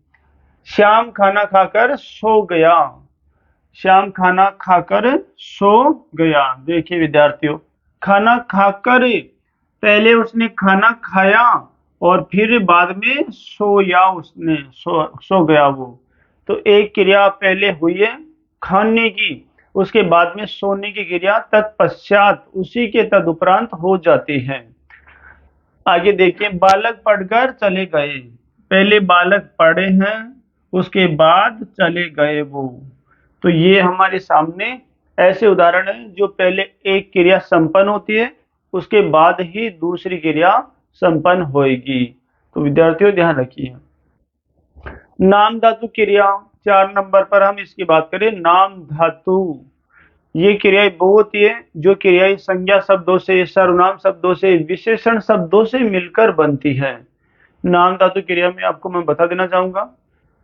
श्याम खाना खाकर सो गया। श्याम खाना खाकर सो गया। देखिए विद्यार्थियों, खाना खाकर, पहले उसने खाना खाया और फिर बाद में सोया, उसने सो गया वो। तो एक क्रिया पहले हुई है खाने की, उसके बाद में सोने की क्रिया तत्पश्चात उसी के तदुपरांत हो जाती है। आगे देखिए, बालक पढ़कर चले गए। पहले बालक पढ़े हैं, उसके बाद चले गए वो। तो ये हमारे सामने ऐसे उदाहरण हैं जो पहले एक क्रिया संपन्न होती है, उसके बाद ही दूसरी क्रिया संपन्न होएगी। तो विद्यार्थियों ध्यान रखिए। नाम धातु क्रिया 4 नंबर पर हम इसकी बात करें। नाम धातु, ये क्रियाएं वो होती है जो क्रियाएं संज्ञा शब्दों से, सर्वनाम शब्दों से, विशेषण शब्दों से मिलकर बनती है। नाम धातु क्रिया में आपको मैं बता देना चाहूंगा,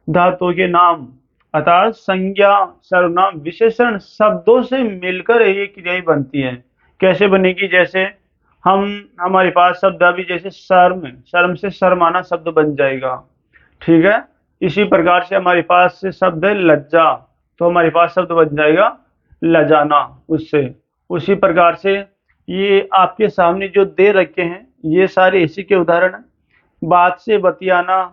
धातु के नाम अर्थात संज्ञा, सर्वनाम, विशेषण शब्दों से मिलकर ये क्रियाएं बनती है। कैसे बनेगी? जैसे हमारे पास शब्द अभी जैसे शर्म, शर्म से शर्माना शब्द बन जाएगा, ठीक है। इसी प्रकार से हमारे पास से शब्द है लज्जा, तो हमारे पास शब्द बन जाएगा लजाना उससे। उसी प्रकार से ये आपके सामने जो दे रखे हैं ये सारे इसी के उदाहरण हैं। बात से बतियाना,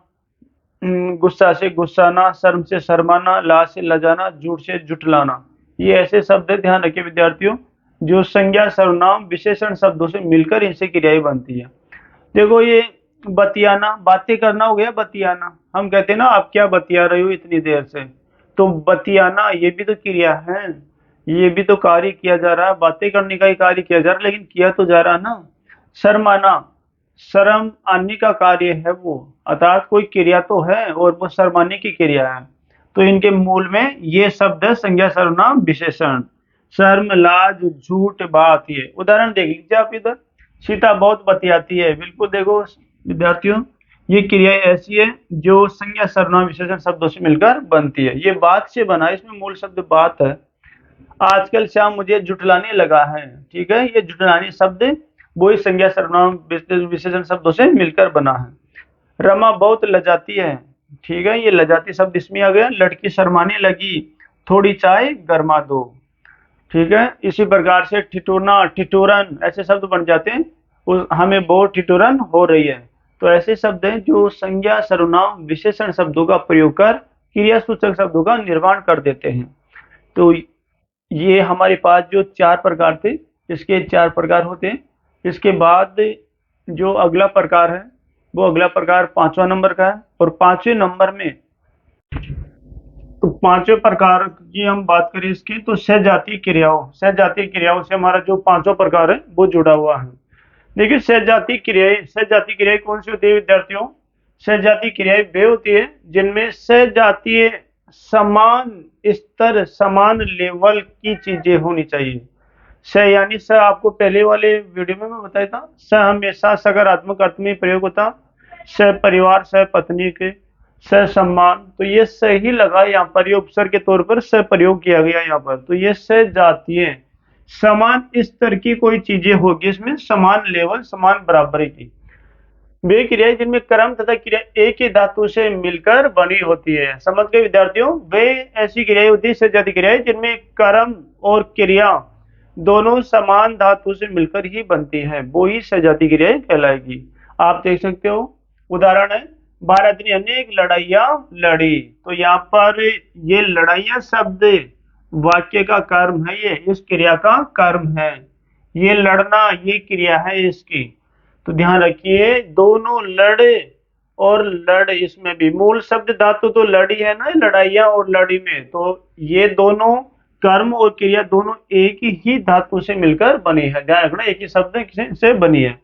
गुस्सा से गुस्साना, शर्म से शर्माना, ला से लजाना, झूठ से झुठलाना, ये ऐसे शब्द है, ध्यान रखिए विद्यार्थियों, जो संज्ञा, सर्वनाम, विशेषण शब्दों से मिलकर इनसे क्रियाएं बनती है। देखो ये बतियाना, बातें करना हो गया बतियाना। हम कहते हैं ना आप क्या बतिया रहे हो इतनी देर से, तो बतियाना ये भी तो क्रिया है, ये भी तो कार्य किया जा रहा है, बातें करने का ही कार्य किया जा रहा है, लेकिन किया तो जा रहा है ना। शर्माना, शर्म आने का कार्य है वो, अर्थात कोई क्रिया तो है और वो शर्माने की क्रिया है। तो इनके मूल में ये शब्द है संज्ञा, सर्वनाम, विशेषण। शर्म, लाज, झूठ, बात, ये उदाहरण देख लीजिए आप इधर। सीता बहुत बतियाती है, बिल्कुल देखो विद्यार्थियों, ये क्रिया ऐसी है जो संज्ञा, सर्वनाम, विशेषण शब्दों से मिलकर बनती है। ये बात से बना है, इसमें मूल शब्द बात है। आजकल श्याम मुझे जुटलाने लगा है, ठीक है, ये जुटलाने शब्द वही संज्ञा, सर्वनाम, विशेषण शब्दों से मिलकर बना है। रमा बहुत लजाती है, ठीक है, ये लजाती शब्द इसमें आ गया। लड़की शर्माने लगी, थोड़ी चाय गरमा दो, ठीक है। इसी प्रकार से ठिठुरना, ठिठुरन, ऐसे शब्द बन जाते हैं, हमें बहुत ठिठुरन हो रही है। तो ऐसे शब्द हैं जो संज्ञा, सर्वनाम, विशेषण शब्दों का प्रयोग कर क्रिया सूचक शब्दों का निर्माण कर देते हैं। तो ये हमारे पास जो 4 प्रकार थे, इसके 4 प्रकार होते हैं। इसके बाद जो अगला प्रकार है वो अगला प्रकार 5वां नंबर का है। और 5वें नंबर में, तो 5वें प्रकार की हम बात करें इसकी, तो सहजातीय क्रियाओं, सहजातीय क्रियाओं से हमारा जो 5वां प्रकार है वो जुड़ा हुआ है। देखिए सहजातीय क्रियाएं, सहजातीय क्रियाएं कौन सी होती है विद्यार्थियों? सहजातीय क्रियाएं वे होती है जिनमें सहजातीय समान स्तर, समान लेवल की चीजें होनी चाहिए। स यानी स आपको पहले वाले वीडियो में मैं बताया था, स हमेशा सकारात्मक अर्थ में प्रयोग होता, स परिवार, स पत्नी के, स सम्मान, तो ये स ही लगा यहाँ पर, ये उपसर्ग के तौर पर स प्रयोग किया गया यहाँ पर। तो ये सहजातीय समान स्तर की कोई चीजें होगी, इसमें समान लेवल, समान बराबरी की वे क्रियाएं जिनमें कर्म तथा क्रिया एक ही धातु से मिलकर बनी होती है। समझ गए विद्यार्थियों? वे ऐसी क्रियाएं होती है सहजातीय क्रियाएं जिनमें कर्म और क्रिया दोनों समान धातु से मिलकर ही बनती है, वो ही सहजातीय क्रियाएं कहलाएगी। आप देख सकते हो उदाहरण है, भारत ने अनेक लड़ाइयां लड़ी। तो यहाँ पर ये लड़ाइयां शब्द वाक्य का कर्म है, ये इस क्रिया का कर्म है। ये लड़ना ये क्रिया है इसकी। तो ध्यान रखिए, दोनों लड़े और लड़, इसमें भी मूल शब्द धातु तो लड़ी है ना, लड़ाइयां और लड़ी में, तो ये दोनों कर्म और क्रिया दोनों एक ही धातु से मिलकर बनी है। ध्यान रखना, एक ही शब्द से बनी है।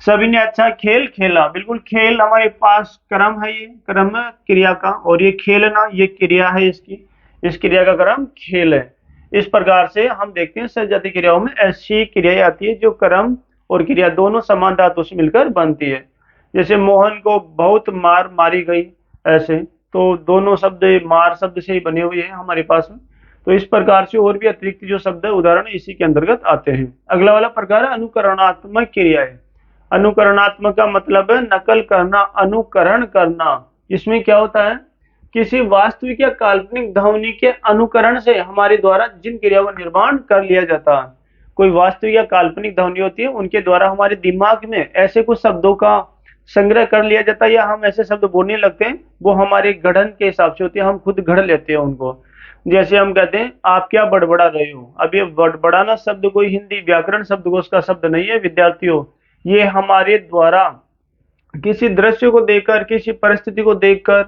सभी ने अच्छा खेल खेला, बिल्कुल खेल हमारे पास क्रम है, ये क्रम क्रिया का, और ये खेलना ये क्रिया है इसकी, इस क्रिया का क्रम खेल है। इस प्रकार से हम देखते हैं सहजातीय क्रियाओं में ऐसी क्रियाएं आती है जो क्रम और क्रिया दोनों समान धातु से मिलकर बनती है। जैसे मोहन को बहुत मार मारी गई, ऐसे, तो दोनों शब्द मार शब्द से ही बने हुए हैं हमारे पास में। तो इस प्रकार से और भी अतिरिक्त जो शब्द है उदाहरण इसी के अंतर्गत आते हैं। अगला वाला प्रकार है अनुकरणात्मक क्रियाएं। अनुकरणात्मक का मतलब है नकल करना, अनुकरण करना। इसमें क्या होता है, किसी वास्तविक या काल्पनिक ध्वनि के अनुकरण से हमारे द्वारा जिन क्रियाओं का निर्माण कर लिया जाता है। कोई वास्तविक या काल्पनिक ध्वनि होती है, उनके द्वारा हमारे दिमाग में ऐसे कुछ शब्दों का संग्रह कर लिया जाता है, या हम ऐसे शब्द बोलने लगते हैं, वो हमारे गढ़न के हिसाब से होती है, हम खुद गढ़ लेते हैं उनको। जैसे हम कहते हैं आप क्या बड़बड़ा रहे हो। अब ये बड़बड़ाना शब्द कोई हिंदी व्याकरण शब्दकोश का शब्द नहीं है विद्यार्थियों, ये हमारे द्वारा किसी दृश्य को देखकर, किसी परिस्थिति को देखकर,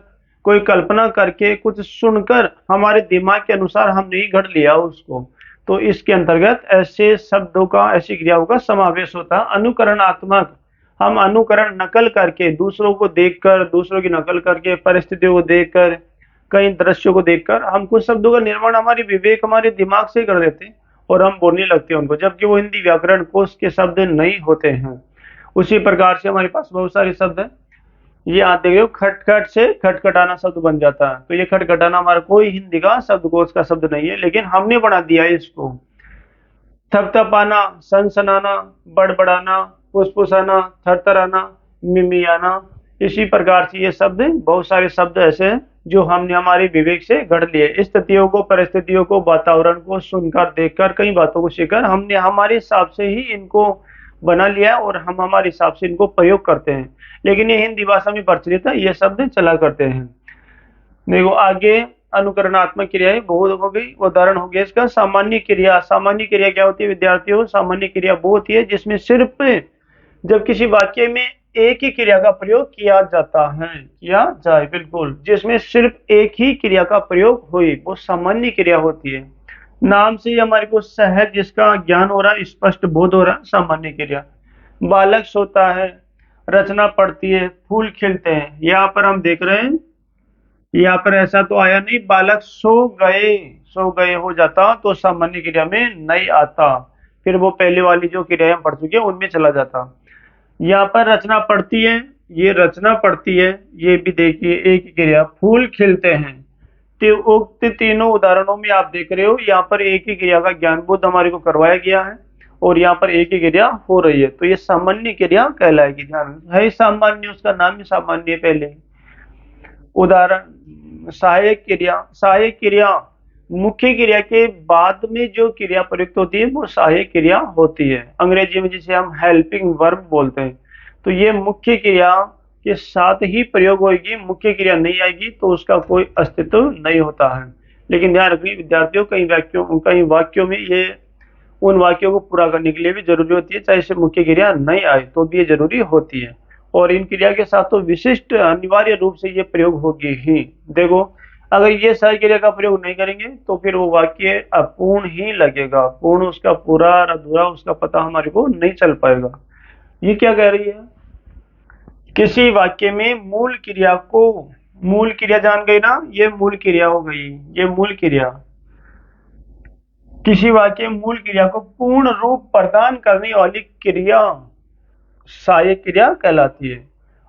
कोई कल्पना करके, कुछ सुनकर हमारे दिमाग के अनुसार हमने ही गढ़ लिया उसको। तो इसके अंतर्गत ऐसे शब्दों का, ऐसी क्रियाओं का समावेश होता है। अनुकरणात्मक, हम अनुकरण नकल करके, दूसरों को देखकर, दूसरों की नकल करके, परिस्थितियों को देखकर, कई दृश्यों को देखकर हम कुछ शब्दों का निर्माण हमारे विवेक, हमारे दिमाग से कर देते हैं और हम बोलने लगते हैं उनको, जबकि वो हिंदी व्याकरण कोश के शब्द नहीं होते हैं। उसी प्रकार से हमारे पास बहुत सारे शब्द हैं। ये आप देख रहे हो, खटखट से खटखटाना शब्द बन जाता है। तो ये खटखटाना हमारा कोई हिंदी का शब्दकोश का शब्द नहीं है, लेकिन हमने बना दिया है इसको। थपथपाना, सनसनाना, बड़बड़ाना, फुसफुसाना, थरथराना, मिमियाना, इसी प्रकार से ये शब्द, बहुत सारे शब्द ऐसे हैं जो हमने हमारे विवेक से गढ़ लिए। स्थितियों को, परिस्थितियों को, वातावरण को सुनकर, देखकर, कई बातों को सीखकर हमने हमारे हिसाब से ही इनको बना लिया और हम हमारे हिसाब से इनको प्रयोग करते हैं। लेकिन ये हिंदी भाषा में प्रचलित है, ये शब्द चला करते हैं। देखो आगे, अनुकरणात्मक क्रियाएं बहुत हो गई। उदाहरण हो गया इसका सामान्य क्रिया। सामान्य क्रिया क्या होती है विद्यार्थियों? सामान्य क्रिया वो होती है जिसमें सिर्फ जब किसी वाक्य में एक ही क्रिया का प्रयोग किया जाता है, किया जाए, बिल्कुल, जिसमें सिर्फ एक ही क्रिया का प्रयोग हुई, वो सामान्य क्रिया होती है। नाम से ही हमारे को सहज जिसका ज्ञान हो रहा है, स्पष्ट बोध हो रहा है, सामान्य क्रिया। बालक सोता है, रचना पड़ती है, फूल खिलते हैं। यहाँ पर हम देख रहे हैं, यहाँ पर ऐसा तो आया नहीं, बालक सो गए हो जाता तो सामान्य क्रिया में नहीं आता, फिर वो पहले वाली जो क्रियाएं पढ़ चुके हैं उनमें चला जाता। यहाँ पर रचना पड़ती है, ये रचना पड़ती है, ये भी देखिए एक ही क्रिया, फूल खिलते हैं। तो उक्त तीनों उदाहरणों में आप देख रहे हो, यहाँ पर एक ही क्रिया का ज्ञान बोध हमारे को करवाया गया है और यहाँ पर एक ही क्रिया हो रही है, तो ये सामान्य क्रिया कहलाएगी। ध्यान है, सामान्य, उसका नाम ही सामान्य है पहले। उदाहरण, सहायक क्रिया। सहायक क्रिया मुख्य क्रिया के बाद में जो क्रिया प्रयुक्त होती है वो सहायक क्रिया होती है। अंग्रेजी में जिसे हम हेल्पिंग वर्ब बोलते हैं। तो ये मुख्य क्रिया के साथ ही प्रयोग होगी, मुख्य क्रिया नहीं आएगी तो उसका कोई अस्तित्व नहीं होता है। लेकिन ध्यान रखिए विद्यार्थियों, कई वाक्यों में ये उन वाक्यों को पूरा करने के लिए भी जरूरी होती है, चाहे इससे मुख्य क्रिया नहीं आए तो भी ये जरूरी होती है। और इन क्रिया के साथ तो विशिष्ट अनिवार्य रूप से ये प्रयोग होगी ही। देखो अगर ये सहायक क्रिया का प्रयोग नहीं करेंगे तो फिर वो वाक्य अपूर्ण ही लगेगा, पूर्ण उसका पूरा अधूरा उसका पता हमारे को नहीं चल पाएगा। ये क्या कह रही है? किसी वाक्य में मूल क्रिया को, मूल क्रिया जान गई ना, ये मूल क्रिया हो गई, ये मूल क्रिया। किसी वाक्य में मूल क्रिया को पूर्ण रूप प्रदान करने वाली क्रिया सहायक क्रिया कहलाती है।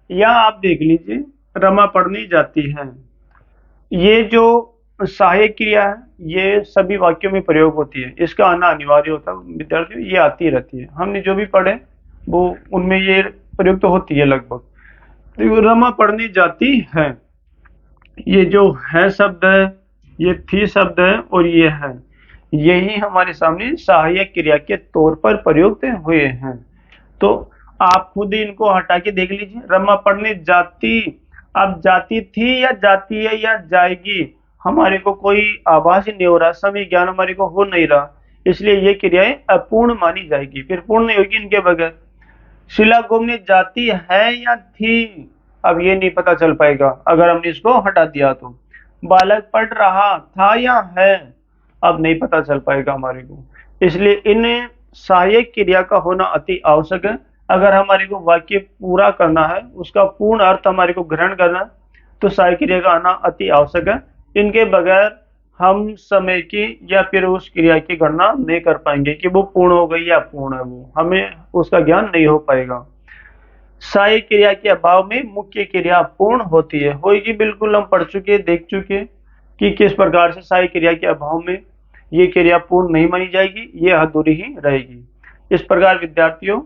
यहाँ आप देख लीजिए, रमा पढ़नी जाती है, ये जो सहायक क्रिया है ये सभी वाक्यों में प्रयोग होती है, इसका आना अनिवार्य होता है विद्यार्थियों, ये आती रहती है। हमने जो भी पढ़े वो उनमें ये प्रयोग तो होती है लगभग। तो रमा पढ़नी जाती है, ये जो है शब्द है, ये थी शब्द है और ये है, यही हमारे सामने सहायक क्रिया के तौर पर प्रयुक्त हुए हैं। तो आप खुद ही इनको हटा के देख लीजिए। रमा पढ़ने जाती, अब जाती थी या जाती है या जाएगी, हमारे को कोई आभास ही नहीं हो रहा, समय ज्ञान हमारे को हो नहीं रहा, इसलिए ये क्रियाएं अपूर्ण मानी जाएगी, फिर पूर्ण नहीं होगी इनके बगैर। शिला घूमने जाती है या थी, अब ये नहीं पता चल पाएगा अगर हमने इसको हटा दिया तो। बालक पढ़ रहा था या है, अब नहीं पता चल पाएगा हमारे को, इसलिए इन सहायक क्रिया का होना अति आवश्यक है। अगर हमारे को वाक्य पूरा करना है, उसका पूर्ण अर्थ हमारे को ग्रहण करना है, तो सहायक क्रिया का आना अति आवश्यक है। इनके बगैर हम समय की या फिर उस क्रिया की गणना नहीं कर पाएंगे कि वो पूर्ण हो गई या अपूर्ण है, वो हमें उसका ज्ञान नहीं हो पाएगा। सहायक क्रिया के अभाव में मुख्य क्रिया पूर्ण होती है, होगी, बिल्कुल हम पढ़ चुके, देख चुके कि किस प्रकार से सहायक क्रिया के अभाव में ये क्रिया पूर्ण नहीं मानी जाएगी, ये अधूरी ही रहेगी। इस प्रकार विद्यार्थियों